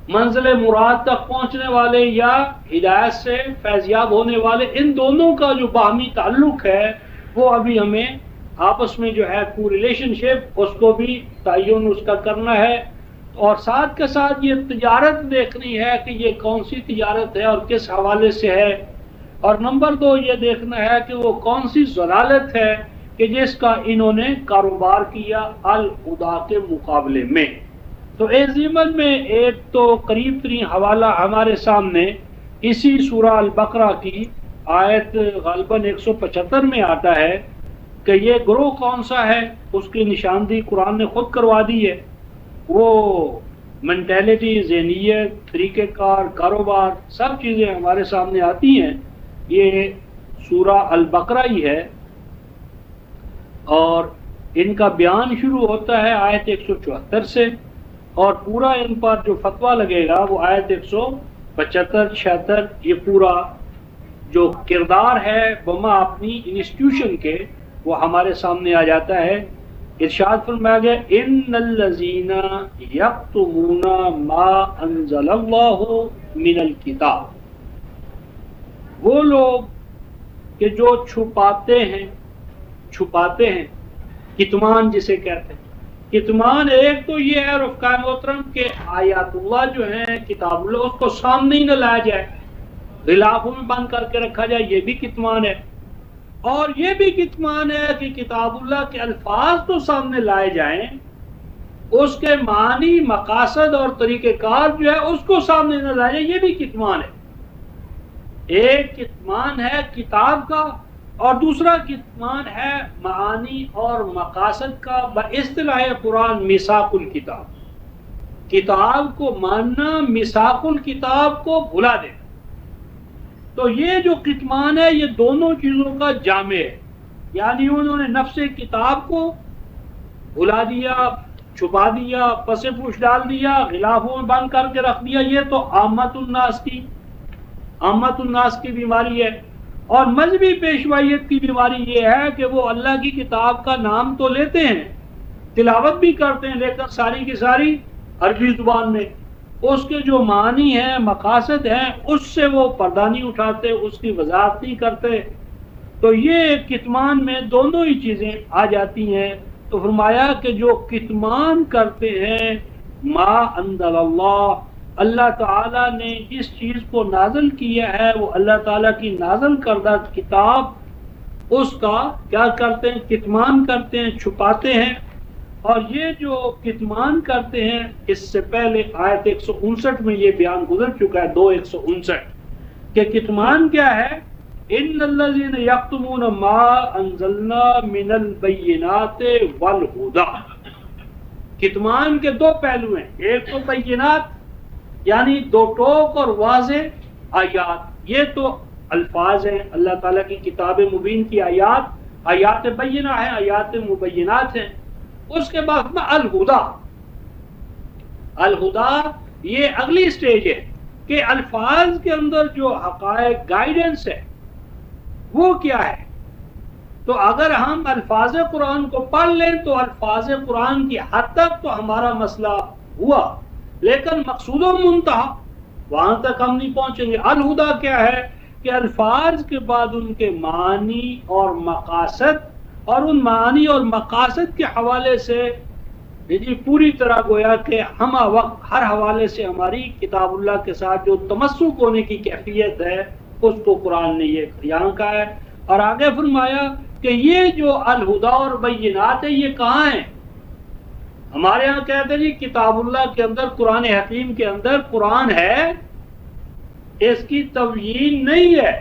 منزل مراد تک پہنچنے والے یا ہدایت سے فیضیاب ہونے والے، ان دونوں کا جو باہمی تعلق ہے وہ ابھی ہمیں آپس میں جو ہے کو ریلیشن شپ اس کو بھی تعین اس کا کرنا ہے، اور ساتھ کے ساتھ یہ تجارت دیکھنی ہے کہ یہ کون سی تجارت ہے اور کس حوالے سے ہے، اور نمبر 2 یہ دیکھنا ہے کہ وہ کون سی ضلالت ہے کہ جس کا انہوں نے کاروبار کیا الہدا کے مقابلے میں. تو اس ضمن میں ایک تو قریب ترین حوالہ ہمارے سامنے اسی سورہ البقرہ کی آیت غالباً 175 میں آتا ہے کہ یہ گروہ کون سا ہے، اس کی نشاندہی قرآن نے خود کروا دی ہے. وہ مینٹیلٹی، ذہنیت، طریقہ کار، کاروبار، سب چیزیں ہمارے سامنے آتی ہیں. یہ سورہ البقرہ ہی ہے، اور ان کا بیان شروع ہوتا ہے آیت 174 سے، اور پورا ان پر جو فتویٰ لگے گا وہ آیت 175 76 یہ پورا جو کردار ہے بما اپنی انسٹیٹیوشن کے وہ ہمارے سامنے آ جاتا ہے۔ ارشاد فرمایا گیا ان الذین یکتمون ما انزل اللہ من الکتاب، وہ لوگ کہ جو چھپاتے ہیں کتمان جسے کہتے ہیں۔ کتمان ایک تو یہ ہے رفقائے محترم کہ آیات اللہ جو ہیں کتاب اللہ اس کو سامنے ہی نہ لایا جائے، غلافوں میں بند کر کے رکھا جائے، یہ بھی کتمان ہے۔ اور یہ بھی کتمان ہے کہ کتاب اللہ کے الفاظ تو سامنے لائے جائیں، اس کے معنی مقاصد اور طریقہ کار جو ہے اس کو سامنے نہ لائے جائے، یہ بھی کتمان ہے۔ ایک کتمان ہے کتاب کا اور دوسرا کتمان ہے معانی اور مقاصد کا، باصطلاح قرآن میثاق الکتاب، کتاب کو ماننا، میثاق الکتاب کو بھلا دینا۔ تو یہ جو کتمان ہے یہ دونوں چیزوں کا جامع ہے، یعنی انہوں نے نفس کتاب کو بھلا دیا، چھپا دیا، پس پوش ڈال دیا، غلافوں میں بند کر کے رکھ دیا۔ یہ تو عامت الناس کی بیماری ہے۔ اور مذہبی پیشوائیت کی بیماری یہ ہے کہ وہ اللہ کی کتاب کا نام تو لیتے ہیں، تلاوت بھی کرتے ہیں، لیکن ساری کی ساری عربی زبان میں، اس کے جو معنی ہیں مقاصد ہیں اس سے وہ پردہ نہیں اٹھاتے، اس کی وضاحت نہیں کرتے۔ تو یہ کتمان میں دونوں ہی چیزیں آ جاتی ہیں۔ تو فرمایا کہ جو کتمان کرتے ہیں ما انزل اللہ تعالیٰ نے جس چیز کو نازل کیا ہے، وہ اللہ تعالیٰ کی نازل کردہ کتاب، اس کا کیا کرتے ہیں؟ کتمان کرتے ہیں، چھپاتے ہیں۔ اور یہ جو کتمان کرتے ہیں اس سے پہلے آیت 159 میں یہ بیان گزر چکا ہے، 2:159 کہ کتمان کیا ہے؟ ان الذین یکتمون ما انزلنا من البینات والہدی۔ کتمان کے دو پہلو ہیں، ایک تو بینات یعنی دو ٹوک اور واضح آیات، یہ تو الفاظ ہیں اللہ تعالیٰ کی کتاب مبین کی آیات بینہ ہیں، آیات مبینات ہیں۔ اس کے بعد میں الہدی یہ اگلی سٹیج ہے کہ الفاظ کے اندر جو حقائق گائیڈنس ہے وہ کیا ہے۔ تو اگر ہم الفاظ قرآن کو پڑھ لیں تو الفاظ قرآن کی حد تک تو ہمارا مسئلہ ہوا، لیکن مقصود و منتہا وہاں تک ہم نہیں پہنچیں گے۔ الہدی کیا ہے کہ الفاظ کے بعد ان کے معنی اور مقاصد، اور ان معانی اور مقاصد کے حوالے سے جی پوری طرح گویا کہ ہم وقت ہر حوالے سے ہماری کتاب اللہ کے ساتھ جو تمسک ہونے کی کیفیت ہے اس کو قرآن نے یہ بیان کہا ہے۔ اور آگے فرمایا کہ یہ جو الہدی اور بینات ہے یہ کہاں ہیں؟ ہمارے ہاں کہتے ہیں جی کتاب اللہ کے اندر، قرآن حکیم کے اندر قرآن ہے، اس کی تبیین نہیں ہے۔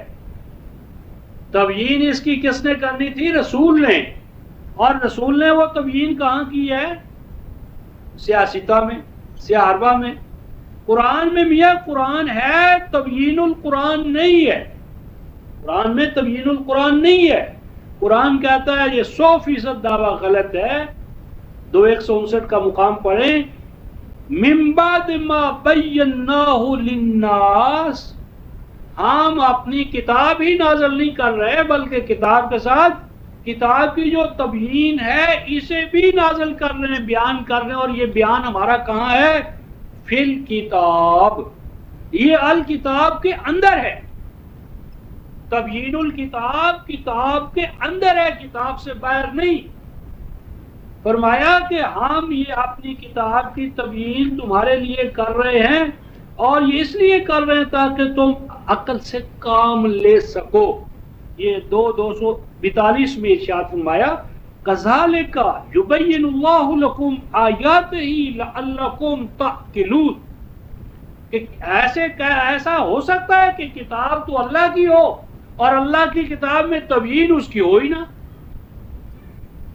تبیین اس کی کس نے کرنی تھی؟ رسول نے۔ اور رسول نے وہ تبیین کہاں کی ہے؟ سیاستہ میں، سیاربہ میں۔ قرآن میں میاں قرآن ہے، تبیین القرآن نہیں ہے۔ قرآن میں تبیین القرآن نہیں ہے۔ قرآن کہتا ہے، یہ 100% دعویٰ غلط ہے، 2:159 کا مقام پڑھیں، من بعد ما بیناہ للناس، ہم اپنی کتاب ہی نازل نہیں کر رہے بلکہ کتاب کے ساتھ کتاب کی جو تبیین ہے اسے بھی نازل کر رہے ہیں، بیان کر رہے ہیں۔ اور یہ بیان ہمارا کہاں ہے؟ فی الکتاب، یہ الکتاب کے اندر ہے۔ تبیین الکتاب کتاب کے اندر ہے، کتاب سے باہر نہیں۔ فرمایا کہ ہم یہ اپنی کتاب کی تبیین تمہارے لیے کر رہے ہیں، اور یہ اس لیے کر رہے ہیں تاکہ تم عقل سے کام لے سکو۔ یہ 2:242 میں ارشاد فرمایا، کذالک یبین اللہ لکم آیاتہ لعلکم تعقلون، کہ ایسا ہو سکتا ہے کہ کتاب تو اللہ کی ہو اور اللہ کی کتاب میں تبیین اس کی ہو ہی نہ،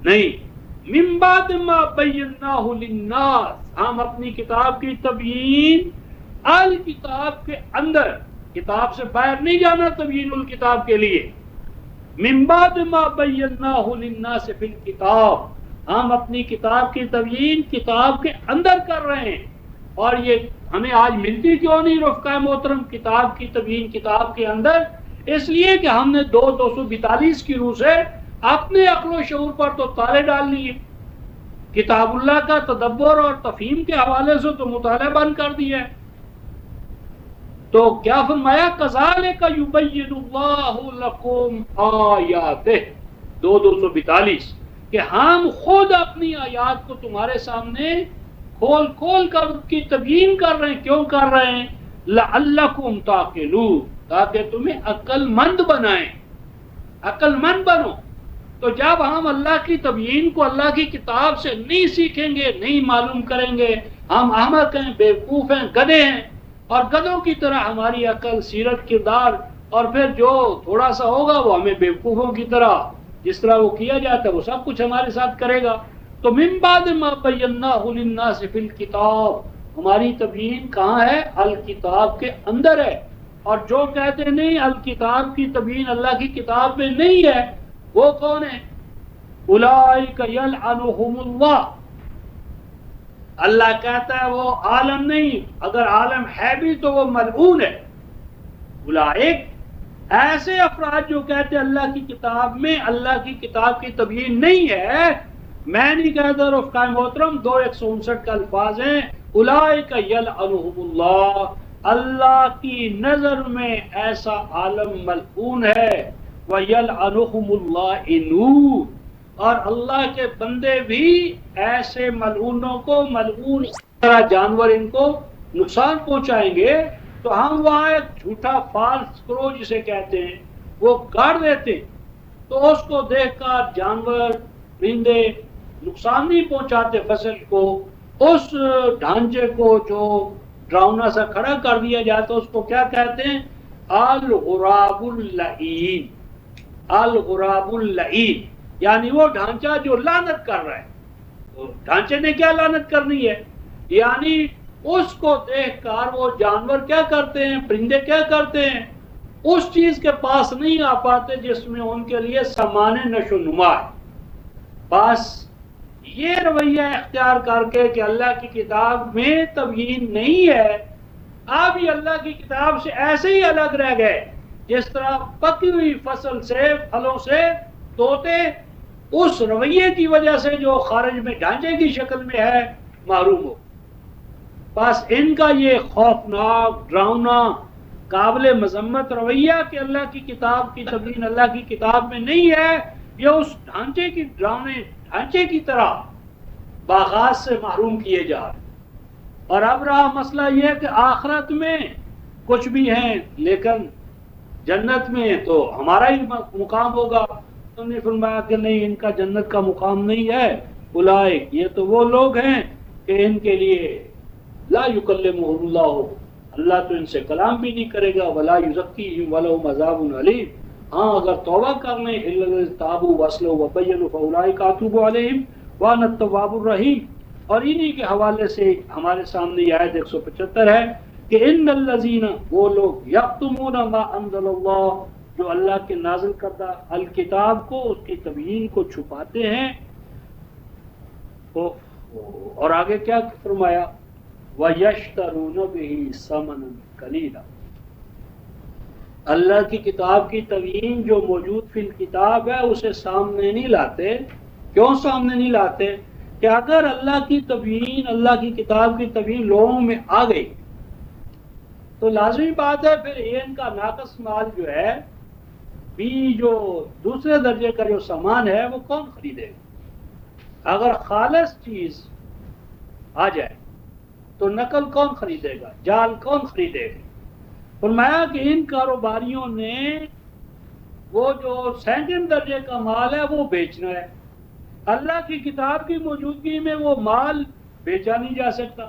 نہیں۔ من بعد ما بیناہ للناس، ہم اپنی کتاب کی تبیین الکتاب کے اندر، کتاب سے باہر نہیں جانا تبیین الکتاب کے لیے۔ من بعد ما بیناہ للناس فی الکتاب، ہم اپنی کتاب کی تبیین کتاب کے اندر کر رہے ہیں، اور یہ ہمیں آج ملتی کیوں نہیں رفقا محترم کتاب کی تبیین کتاب کے اندر؟ اس لیے کہ ہم نے 242 کی روح سے اپنے عقل و شعور پر تو تالے ڈال لیے، کتاب اللہ کا تدبر اور تفہیم کے حوالے سے تو مطالعہ بند کر دیا ہے۔ تو کیا فرمایا؟ کذالک یبین اللہ لکم آیاتہ، 242 کہ ہم خود اپنی آیات کو تمہارے سامنے کھول کھول کر ان کی تبیین کر رہے ہیں۔ کیوں کر رہے ہیں؟ لعلکم تعقلون، تاکہ تمہیں عقل مند بنائیں، عقل مند بنو۔ تو جب ہم اللہ کی تبیین کو اللہ کی کتاب سے نہیں سیکھیں گے، نہیں معلوم کریں گے، ہم احمق ہیں، بیوقوف ہیں، گدھے ہیں، اور گدھوں کی طرح ہماری عقل، سیرت، کردار، اور پھر جو تھوڑا سا ہوگا وہ ہمیں بیوقوفوں کی طرح جس طرح وہ کیا جاتا ہے وہ سب کچھ ہمارے ساتھ کرے گا۔ تو من بعد ما بیناہ للناس فی الکتاب، ہماری تبیین کہاں ہے؟ الکتاب کے اندر ہے۔ اور جو کہتے نہیں الکتاب کی تبیین اللہ کی کتاب میں نہیں ہے، وہ کون ہے؟ اولئک یلعنہم اللہ، اللہ کہتا ہے وہ عالم نہیں، اگر عالم ہے بھی تو وہ ملعون ہے۔ اولئک ایسے افراد جو کہتے ہیں اللہ کی کتاب میں اللہ کی کتاب کی تبیین نہیں ہے، میں نہیں کہتا رفقائے محترم، 2:159 کا الفاظ ہیں، اولئک یلعنہم اللہ، اللہ کی نظر میں ایسا عالم ملعون ہے، وَيَلْعَنُهُمُ اللَّائِنُونَ، اور اللہ کے بندے بھی ایسے ملعونوں کو، ملعون طرح جانور ان کو نقصان پہنچائیں گے۔ تو ہم وہاں ایک جھوٹا فالس کرو جسے کہتے ہیں وہ گاڑ دیتے، تو اس کو دیکھ کر جانور پرندے نقصان نہیں پہنچاتے فصل کو، اس ڈھانچے کو جو ڈراؤنا سا کھڑا کر دیا جاتا ہے اس کو کیا کہتے ہیں؟ الغراب اللعین، الغراب اللعین، یعنی وہ ڈھانچہ جو لعنت کر رہا ہے۔ تو ڈھانچے نے کیا لعنت کرنی ہے؟ یعنی اس کو دیکھ کر وہ جانور کیا کرتے ہیں، پرندے کیا کرتے ہیں؟ اس چیز کے پاس نہیں آ پاتے جس میں ان کے لیے سامان نشو و نما ہے۔ بس یہ رویہ اختیار کر کے کہ اللہ کی کتاب میں تبیین نہیں ہے، آپ یہ اللہ کی کتاب سے ایسے ہی الگ رہ گئے جس طرح پکی ہوئی فصل سے، پھلوں سے طوطے اس رویے کی وجہ سے جو خارج میں ڈھانچے کی شکل میں ہے محروم ہو۔ بس ان کا یہ خوفناک، ڈراؤنا، قابل مذمت رویہ کہ اللہ کی کتاب کی تبیین اللہ کی کتاب میں نہیں ہے، یہ اس ڈھانچے کی، ڈراؤنے ڈھانچے کی طرح باغات سے محروم کیے جا رہے۔ اور اب رہا مسئلہ یہ کہ آخرت میں کچھ بھی ہیں لیکن جنت میں تو ہمارا ہی مقام ہوگا۔ انہوں نے فرمایا کہ نہیں، ان کا جنت کا مقام نہیں ہے، اولئک، یہ تو وہ لوگ ہیں کہ ان کے لیے لا یکلمہم اللہ، اللہ تو ان سے کلام بھی نہیں کرے گا، ولا یزکیہم ولہم عذاب علیم، ہاں اگر توبہ کر لیں، الا الذین تابوا واصلحوا وبینوا فاولئک اتوب علیہم وانا التواب الرحیم۔ اور انہی کے حوالے سے ہمارے سامنے یہ آیت 175 ہے کہ ان الذین، وہ لوگ، یکتمون ما انزل اللہ، جو اللہ کے نازل کردہ الکتاب کو، اس کی تبیین کو چھپاتے ہیں۔ اور آگے کیا فرمایا؟ وَيَشْتَرُونَ بِهِ ثَمَنًا قَلِيلًا، اللہ کی کتاب کی تبیین جو موجود فی الکتاب ہے اسے سامنے نہیں لاتے۔ کیوں سامنے نہیں لاتے؟ کہ اگر اللہ کی تبیین، اللہ کی کتاب کی تبیین لوگوں میں آ گئی تو لازمی بات ہے پھر یہ ان کا ناقص مال جو ہے، بھی جو دوسرے درجے کا جو سامان ہے وہ کون خریدے گا؟ اگر خالص چیز آ جائے تو نقل کون خریدے گا؟ جال کون خریدے گا؟ فرمایا کہ ان کاروباریوں نے وہ جو سیکنڈ درجے کا مال ہے وہ بیچنا ہے، اللہ کی کتاب کی موجودگی میں وہ مال بیچا نہیں جا سکتا،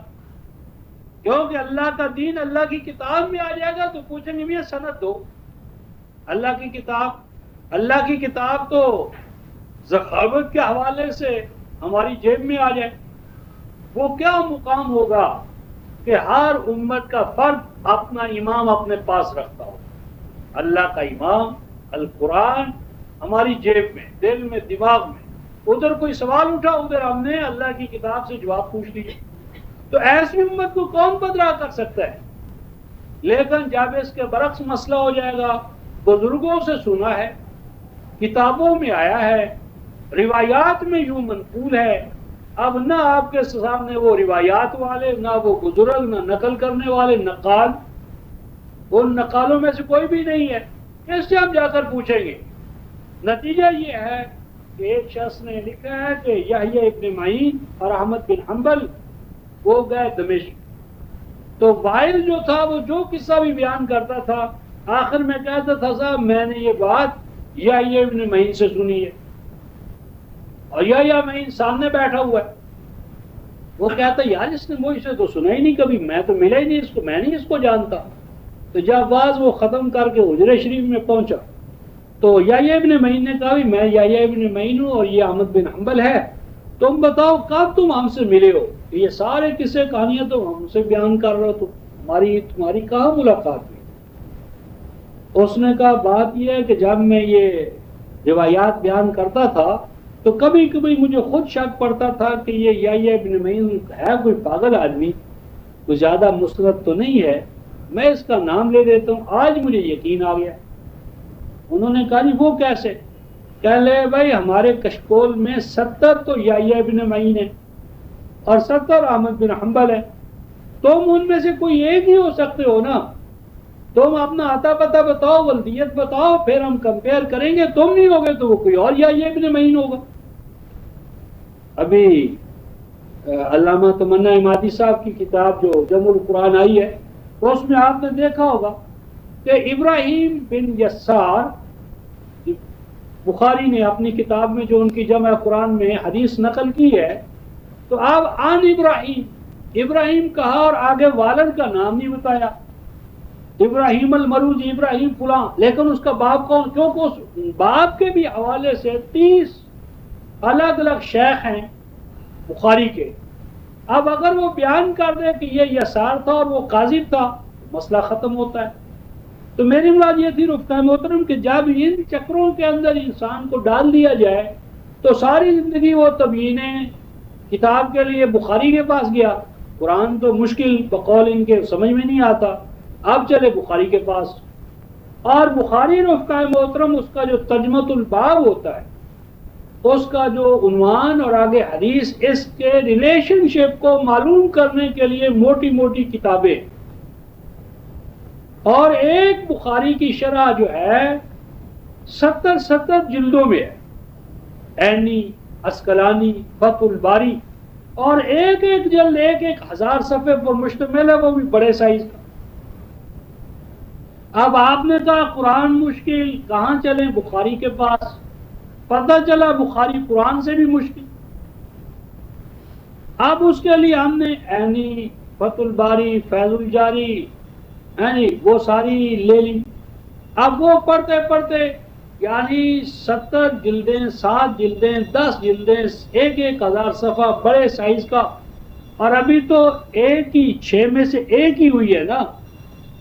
کیونکہ اللہ کا دین اللہ کی کتاب میں آ جائے گا تو پوچھیں گے میاں سند دو۔ اللہ کی کتاب، اللہ کی کتاب تو ذخاوت کے حوالے سے ہماری جیب میں آ جائے، وہ کیا مقام ہوگا کہ ہر امت کا فرد اپنا امام اپنے پاس رکھتا ہو۔ اللہ کا امام القرآن ہماری جیب میں، دل میں، دماغ میں، ادھر کوئی سوال اٹھا، ادھر ہم نے اللہ کی کتاب سے جواب پوچھ لیے. تو ایسی امت کو کون بدرا کر سکتا ہے؟ لیکن جب اس کے برعکس مسئلہ ہو جائے گا، بزرگوں سے سنا ہے، کتابوں میں آیا ہے، روایات میں یوں منقول ہے، اب نہ آپ کے سامنے وہ روایات والے، نہ وہ بزرگ، نہ نقل کرنے والے نقال، ان نقالوں میں سے کوئی بھی نہیں ہے. اس سے ہم جا کر پوچھیں گے. نتیجہ یہ ہے کہ ایک شخص نے لکھا ہے کہ یحییٰ ابن معین اور احمد بن حنبل وہ گئے دمشق. تو وائل جو تھا وہ جو قصہ بھی بیان کرتا تھا آخر میں کہتا تھا صاحب میں نے یہ بات یحییٰ ابن معین سے سنی ہے، اور یحییٰ معین سامنے بیٹھا ہوا ہے. وہ کہتا یار اس نے مجھ سے تو سنا ہی نہیں کبھی، میں تو ملا ہی نہیں اس کو، میں نہیں اس کو جانتا. تو جب بعض وہ ختم کر کے حجرہ شریف میں پہنچا تو یحییٰ ابن معین نے کہا میں یحییٰ ابن معین ہوں اور یہ احمد بن حنبل ہے، تم بتاؤ کب تم ہم سے ملے ہو؟ یہ سارے قصے کہانیاں تو ہم سے بیان کر رہے ہو، تو تمہاری کہاں ملاقات ہوئی؟ اس نے کہا بات یہ ہے کہ جب میں یہ روایات بیان کرتا تھا تو کبھی کبھی مجھے خود شک پڑتا تھا کہ یہ یحییٰ ابن معین ہے کوئی پاگل آدمی، کوئی زیادہ مستند تو نہیں ہے، میں اس کا نام لے دیتا ہوں. آج مجھے یقین آ گیا. انہوں نے کہا جی وہ کیسے؟ کہہ لے بھائی ہمارے کشکول میں 70 تو یحییٰ ابن معین ہے اور 70 احمد بن حنبل ہے، تم ان میں سے کوئی ایک ہی ہو سکتے ہو نا. تم اپنا عطا پتہ بتاؤ، ولدیت بتاؤ، پھر ہم کمپیئر کریں گے. تم نہیں ہوگے تو وہ کوئی اور یحییٰ ابن معین ہوگا. ابھی علامہ تمنا عمادی صاحب کی کتاب جو جمع القرآن آئی ہے اس میں آپ نے دیکھا ہوگا کہ ابراہیم بن یسار، بخاری نے اپنی کتاب میں جو ان کی جمع قرآن میں حدیث نقل کی ہے، تو اب آن ابراہیم کہا اور آگے والد کا نام نہیں بتایا، ابراہیم المروزی، ابراہیم فلاں، لیکن اس کا باپ کون؟ کیونکہ اس باپ کے بھی حوالے سے 30 الگ الگ شیخ ہیں بخاری کے. اب اگر وہ بیان کر دے کہ یہ یسار تھا اور وہ قاضی تھا، مسئلہ ختم ہوتا ہے. تو میری مراد یہ تھی رفقۂ محترم کہ جب ان چکروں کے اندر انسان کو ڈال دیا جائے تو ساری زندگی وہ تبیین کتاب کے لیے بخاری کے پاس گیا، قرآن تو مشکل بقول ان کے سمجھ میں نہیں آتا، اب چلے بخاری کے پاس. اور بخاری رفقۂ محترم اس کا جو ترجمۃ الباب ہوتا ہے، اس کا جو عنوان اور آگے حدیث، اس کے ریلیشن شپ کو معلوم کرنے کے لیے موٹی موٹی کتابیں، اور ایک بخاری کی شرح جو ہے 70 جلدوں میں ہے، عینی، عسقلانی، فتح الباری، اور ایک ایک جلد 1000 صفحے پر مشتمل ہے، وہ بھی بڑے سائز کا. اب آپ نے کہا قرآن مشکل، کہاں چلیں؟ بخاری کے پاس. پتہ چلا بخاری قرآن سے بھی مشکل. اب اس کے لیے ہم نے عینی، فتح الباری، فیض الجاری، وہ ساری لے لی. اب وہ پڑھتے پڑھتے یعنی 70 جلدیں، 7 جلدیں، 10 جلدیں، 1000 صفحہ بڑے سائز کا. اور ابھی تو ایک ہی 6 میں سے ایک ہی ہوئی ہے نا.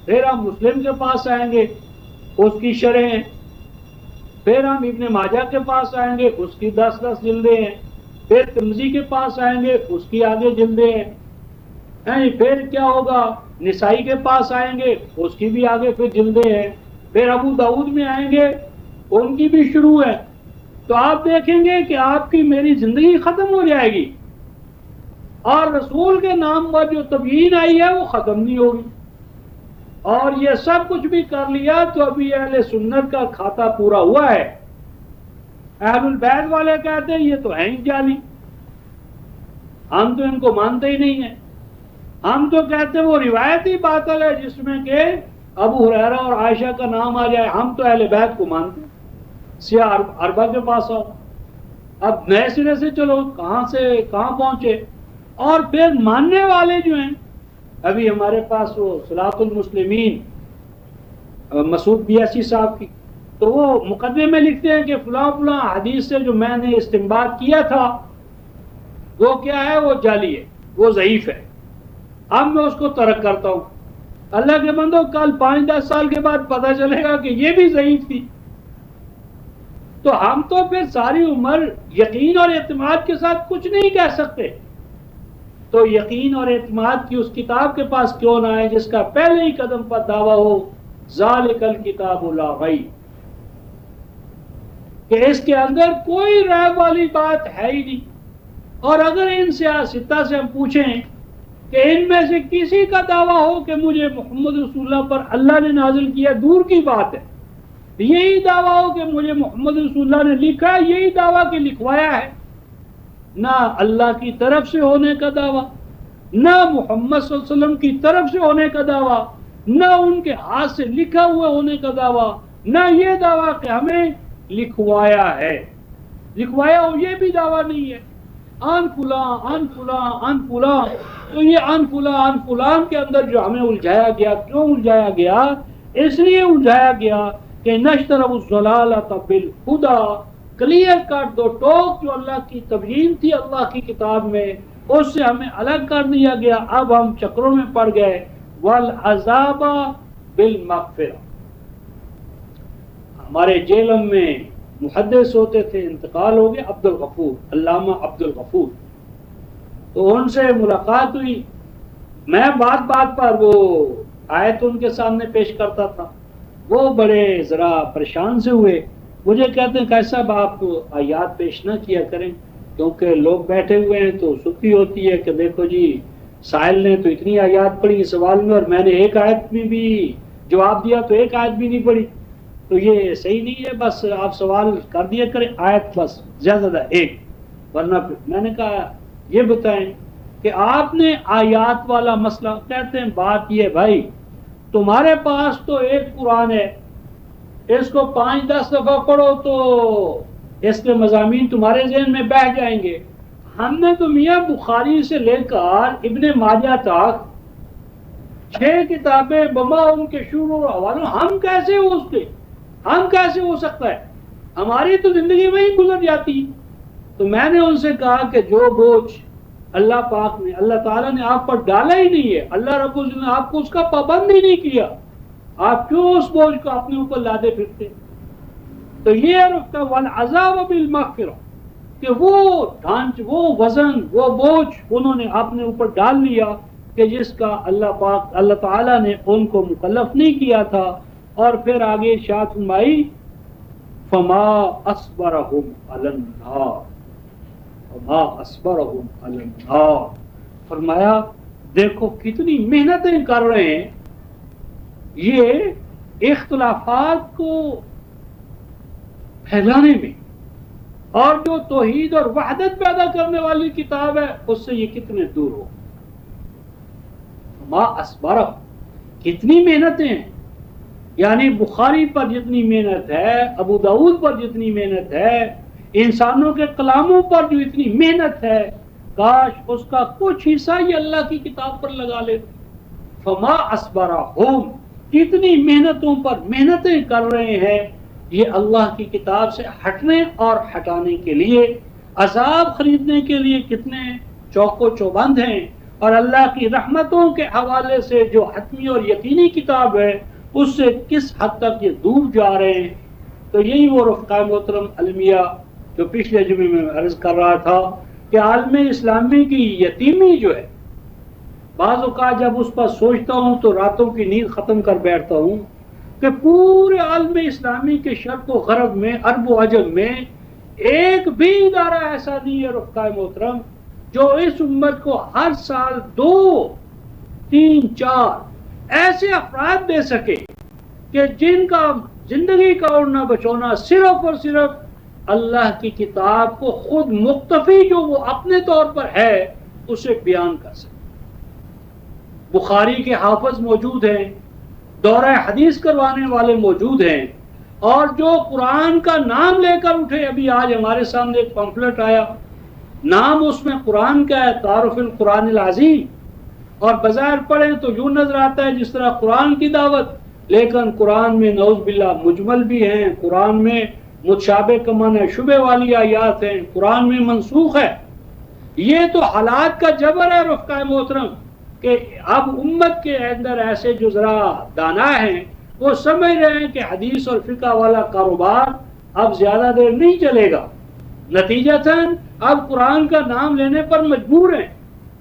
پھر ہم مسلم کے پاس آئیں گے، اس کی شرح. پھر ہم ابن ماجہ کے پاس آئیں گے، اس کی 10 جلدیں ہیں. پھر ترمذی کے پاس آئیں گے، اس کی آگے جلدیں ہیں. پھر کیا ہوگا؟ نسائی کے پاس آئیں گے، اس کی بھی آگے پھر جلدیں ہیں. پھر ابو داؤد میں آئیں گے، ان کی بھی شروع ہے. تو آپ دیکھیں گے کہ آپ کی میری زندگی ختم ہو جائے گی، اور رسول کے نام پر جو تبیین آئی ہے وہ ختم نہیں ہوگی. اور یہ سب کچھ بھی کر لیا تو ابھی اہل سنت کا کھاتا پورا ہوا ہے. اہل البیت والے کہتے ہیں یہ تو ہیں ہی جعلی، ہم تو ان کو مانتے ہی نہیں ہیں. ہم تو کہتے ہیں وہ روایتی باطل ہے جس میں کہ ابو ہریرہ اور عائشہ کا نام آ جائے. ہم تو اہل بیت کو مانتے ہیں. سیاہ اربع کے پاس آؤ. اب نئے سرے سے چلو، کہاں سے کہاں پہنچے. اور پھر ماننے والے جو ہیں، ابھی ہمارے پاس وہ صلاۃ المسلمین مسعود بیاسی صاحب کی، تو وہ مقدمے میں لکھتے ہیں کہ فلاں فلاں حدیث سے جو میں نے استنباط کیا تھا وہ کیا ہے؟ وہ جعلی ہے، وہ ضعیف ہے. اب میں اس کو ترک کرتا ہوں. اللہ کے بندو، کل 5-10 سال کے بعد پتہ چلے گا کہ یہ بھی ضعیف تھی. تو ہم تو پھر ساری عمر یقین اور اعتماد کے ساتھ کچھ نہیں کہہ سکتے. تو یقین اور اعتماد کی اس کتاب کے پاس کیوں نہ آئے جس کا پہلے ہی قدم پر دعویٰ ہو ذالک الکتاب لا ریب، کہ اس کے اندر کوئی ریب والی بات ہے ہی نہیں. اور اگر ان سیاستہ سے ہم پوچھیں کہ ان میں سے کسی کا دعویٰ ہو کہ مجھے محمد رسول اللہ پر اللہ نے نازل کیا، دور کی بات ہے، یہی دعویٰ ہو کہ مجھے محمد رسول اللہ نے لکھا ہے، یہی دعویٰ کہ لکھوایا ہے، نہ اللہ کی طرف سے ہونے کا دعویٰ، نہ محمد صلی اللہ علیہ وسلم کی طرف سے ہونے کا دعویٰ، نہ ان کے ہاتھ سے لکھا ہوا ہونے کا دعویٰ، نہ یہ دعویٰ کہ ہمیں لکھوایا ہے. لکھوایا ہو یہ بھی دعویٰ نہیں ہے. ان فلاں ان فلاں ان فلاں. تو یہ ان فلاں ان فلاں کے اندر جو ہمیں الجھایا گیا، کیوں الجھایا گیا؟ اس لیے الجھایا گیا کہ نشترب الضلالۃ بالہدی، کلیئر کٹ دو ٹوک جو اللہ کی تبیین تھی اللہ کی کتاب میں، اس سے ہمیں الگ کر دیا گیا. اب ہم چکروں میں پڑ گئے. والعذاب بالمغفرہ. ہمارے جیلم میں محدث ہوتے تھے، انتقال ہو گیا، عبد الغفور، علامہ عبد الغفور. تو ان سے ملاقات ہوئی. میں بات بات پر وہ آیت ان کے سامنے پیش کرتا تھا. وہ بڑے ذرا پریشان سے ہوئے. مجھے کہتے ہیں کیسا آپ آیات پیش نہ کیا کریں کیونکہ لوگ بیٹھے ہوئے ہیں تو سکی ہوتی ہے کہ دیکھو جی سائل نے تو اتنی آیات پڑھی سوال میں اور میں نے ایک آیت میں بھی جواب دیا تو ایک آیت بھی نہیں پڑھی، تو یہ صحیح نہیں ہے. بس آپ سوال کر دیا کریں، آیت بس زیادہ زیادہ ایک. ورنہ میں نے کہا یہ بتائیں کہ آپ نے آیات والا مسئلہ، کہتے ہیں بات یہ بھائی تمہارے پاس تو ایک قرآن ہے، اس کو 5-10 دفعہ پڑھو تو اس کے مضامین تمہارے ذہن میں بیٹھ جائیں گے. ہم نے تو میاں بخاری سے لے کر ابن ماجہ تک 6 کتابیں بما ان کے شروع و حوالوں، ہم کیسے ہو سکتا ہے؟ ہماری تو زندگی میں ہی گزر جاتی. تو میں نے ان سے کہا کہ جو بوجھ اللہ پاک نے، اللہ تعالیٰ نے آپ پر ڈالا ہی نہیں ہے، اللہ رب العزت نے آپ کو اس کا پابند ہی نہیں کیا، آپ کیوں اس بوجھ کو اپنے اوپر لادے پھرتے؟ تو یہ رفتہ والعذاب بالمغفرہ کہ وہ ڈھانچ، وہ وزن، وہ بوجھ انہوں نے اپنے اوپر ڈال لیا کہ جس کا اللہ پاک، اللہ تعالیٰ نے ان کو مکلف نہیں کیا تھا. اور پھر آگے ارشاد فرمائی فما اصبرہم علی النار، فما اصبرہم علی النار. فرمایا دیکھو کتنی محنتیں کر رہے ہیں یہ اختلافات کو پھیلانے میں، اور جو توحید اور وحدت پیدا کرنے والی کتاب ہے اس سے یہ کتنے دور ہو. ما اصبرہ، کتنی محنتیں ہیں. یعنی بخاری پر جتنی محنت ہے، ابو داؤد پر جتنی محنت ہے، انسانوں کے کلاموں پر جو اتنی محنت ہے، کاش اس کا کچھ حصہ یہ اللہ کی کتاب پر لگا لے. فما اصبرہم، کتنی محنتوں پر محنتیں کر رہے ہیں یہ اللہ کی کتاب سے ہٹنے اور ہٹانے کے لیے، عذاب خریدنے کے لیے کتنے چوک و چوبند ہیں. اور اللہ کی رحمتوں کے حوالے سے جو حتمی اور یقینی کتاب ہے اس سے کس حد تک یہ دور جا رہے ہیں. تو یہی وہ رفقائے محترم المیہ جو پچھلے جمعے میں عرض کر رہا تھا کہ عالم اسلامی کی یتیمی جو ہے، بعض اوقات جب اس پر سوچتا ہوں تو راتوں کی نیند ختم کر بیٹھتا ہوں کہ پورے عالم اسلامی کے شرق و غرب میں، عرب و عجم میں ایک بھی ادارہ ایسا نہیں ہے رفقائے محترم جو اس امت کو ہر سال 2، 3، 4 ایسے افراد دے سکے کہ جن کا زندگی کا اڑنا بچونا صرف اور صرف اللہ کی کتاب کو خود مقتفی جو وہ اپنے طور پر ہے اسے بیان کر سکے. بخاری کے حافظ موجود ہیں، دورہ حدیث کروانے والے موجود ہیں، اور جو قرآن کا نام لے کر اٹھے. ابھی آج ہمارے سامنے ایک پمفلٹ آیا، نام اس میں قرآن کا ہے، تعارف القرآن العظیم، اور بظاہر پڑھیں تو یوں نظر آتا ہے جس طرح قرآن کی دعوت، لیکن قرآن میں نعوذ باللہ مجمل بھی ہیں، قرآن میں متشابہ کا معنی شبہ والی آیات ہیں، قرآن میں منسوخ ہے. یہ تو حالات کا جبر ہے رفقائے محترم کہ اب امت کے اندر ایسے جو ذرا دانا ہیں وہ سمجھ رہے ہیں کہ حدیث اور فقہ والا کاروبار اب زیادہ دیر نہیں چلے گا، نتیجتاً اب قرآن کا نام لینے پر مجبور ہیں،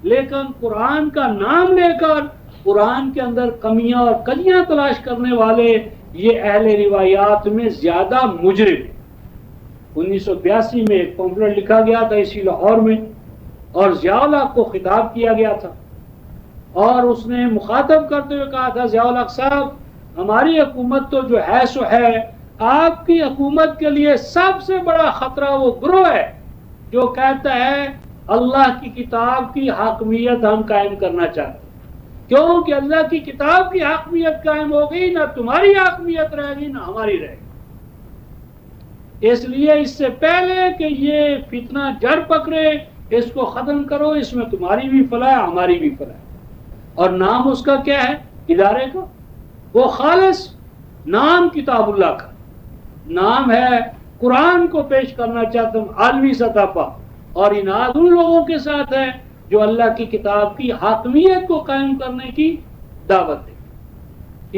لیکن قرآن کا نام لے کر قرآن کے اندر کمیاں اور کلیاں تلاش کرنے والے یہ اہل روایات میں زیادہ مجرم ہیں۔ 1982 میں ایک پمفلٹ لکھا گیا تھا اسی لاہور میں، اور ضیاء الحق کو خطاب کیا گیا تھا، اور اس نے مخاطب کرتے ہوئے کہا تھا، ضیاء الحق صاحب ہماری حکومت تو جو ہے سو ہے، آپ کی حکومت کے لیے سب سے بڑا خطرہ وہ گروہ ہے جو کہتا ہے اللہ کی کتاب کی حاکمیت ہم قائم کرنا چاہتے ہیں، کیونکہ اللہ کی کتاب کی حاکمیت قائم ہو گئی، نہ تمہاری حاکمیت رہے گی نہ ہماری رہے گی۔ اس لیے اس سے پہلے کہ یہ فتنہ جڑ پکڑے، اس کو ختم کرو، اس میں تمہاری بھی فلاح ہے ہماری بھی فلاح ہے۔ اور نام اس کا کیا ہے ادارے کا؟ وہ خالص نام کتاب اللہ کا نام ہے، قرآن کو پیش کرنا چاہتا ہوں عالمی سطح پر، اور اناد ان لوگوں کے ساتھ ہے جو اللہ کی کتاب کی حاکمیت کو قائم کرنے کی دعوت دے۔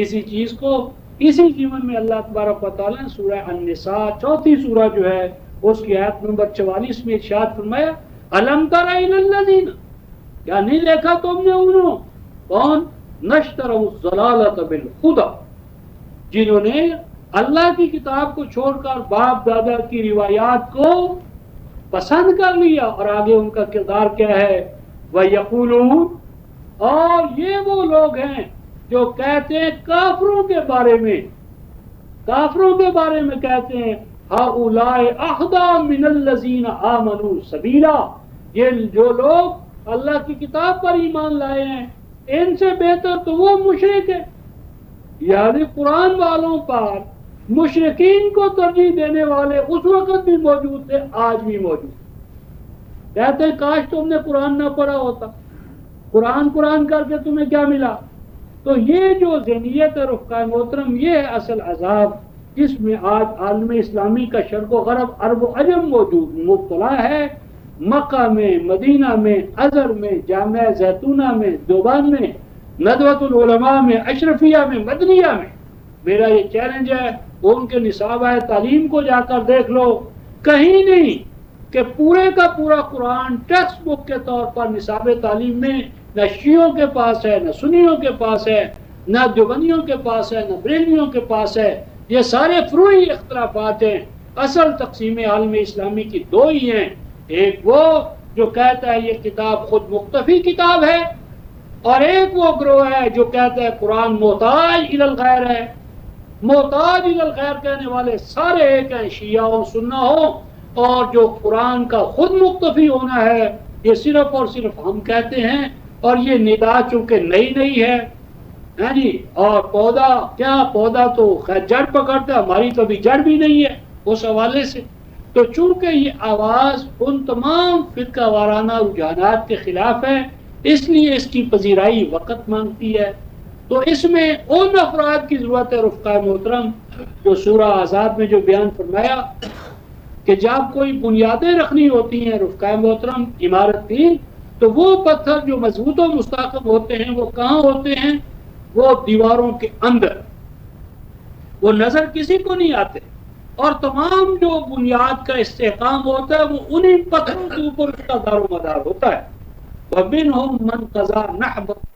اسی چیز کو اسی جیون میں اللہ تبارک و تعالیٰ نے سورہ النساء 4 سورہ جو ہے اس کی آیت نمبر 44 میں ارشاد فرمایا، الم تر الی الذین، کیا نہیں دیکھا تم نے انہوں کون نشتروا الضلالۃ بالہدی، جنہوں نے اللہ کی کتاب کو چھوڑ کر باپ دادا کی روایات کو پسند کر لیا۔ اور آگے ان کا کردار کیا ہے، وَيَقُولُونَ، اور یہ وہ لوگ ہیں جو کہتے ہیں کافروں کے بارے میں کہتے ہیں، هَؤُلَاءِ أَهْدَىٰ مِنَ الَّذِينَ آمَنُوا سَبِيلًا، یہ جو لوگ اللہ کی کتاب پر ایمان لائے ہیں ان سے بہتر تو وہ مشرک ہے۔ یعنی قرآن والوں پر مشرکین کو ترجیح دینے والے اس وقت بھی موجود تھے، آج بھی موجود ہیں۔ کہتے ہیں کاش تم نے قرآن نہ پڑھا ہوتا، قرآن کر کے تمہیں کیا ملا؟ تو یہ جو ذہنیت ہے رفقائے محترم، یہ ہے اصل عذاب جس میں آج عالم اسلامی کا شرق و غرب عرب و عجم مبتلا ہے۔ مکہ میں، مدینہ میں، ازہر میں، جامعہ زیتونہ میں، دیوبند میں، ندوۃ العلماء میں، اشرفیہ میں، مدنیہ میں، میرا یہ چیلنج ہے ان کے نصابہ تعلیم کو جا کر دیکھ لو، کہیں نہیں کہ پورے کا پورا قرآن ٹیکسٹ بک کے طور پر نصاب تعلیم میں نہ شیعوں کے پاس ہے، نہ سنیوں کے پاس ہے، نہ دیوبندیوں کے پاس ہے، نہ بریلویوں کے پاس ہے۔ یہ سارے فروعی اختلافات ہیں، اصل تقسیم عالم اسلامی کی دو ہی ہیں، ایک وہ جو کہتا ہے یہ کتاب خود مختفی کتاب ہے، اور ایک وہ گروہ ہے جو کہتا ہے قرآن محتاج الی الغیر ہے۔ محتاج الی الغیر کہنے والے سارے ایک ہیں، شیعہ ہو سنہ ہو، اور جو قرآن کا خود مختفی ہونا ہے یہ صرف اور صرف ہم کہتے ہیں۔ اور یہ ندا چونکہ نئی ہے ہاں جی، اور پودا تو خیر جڑ پکڑتا، ہماری تو ابھی جڑ بھی نہیں ہے اس حوالے سے، تو چونکہ یہ آواز ان تمام فرقہ وارانہ رجحانات کے خلاف ہے، اس لیے اس کی پذیرائی وقت مانگتی ہے۔ تو اس میں ان افراد کی ضرورت ہے رفقائے محترم جو سورہ احزاب میں جو بیان فرمایا کہ جب کوئی بنیادیں رکھنی ہوتی ہیں رفقائے محترم عمارت کی، تو وہ پتھر جو مضبوط و مستحکم ہوتے ہیں وہ کہاں ہوتے ہیں؟ وہ دیواروں کے اندر، وہ نظر کسی کو نہیں آتے، اور تمام جو بنیاد کا استحکام ہوتا ہے وہ انہی پتھروں کے اوپر اس کا دار و مدار ہوتا ہے۔ وَمِنْهُمْ مَنْ قَضَىٰ نَحْبَهُ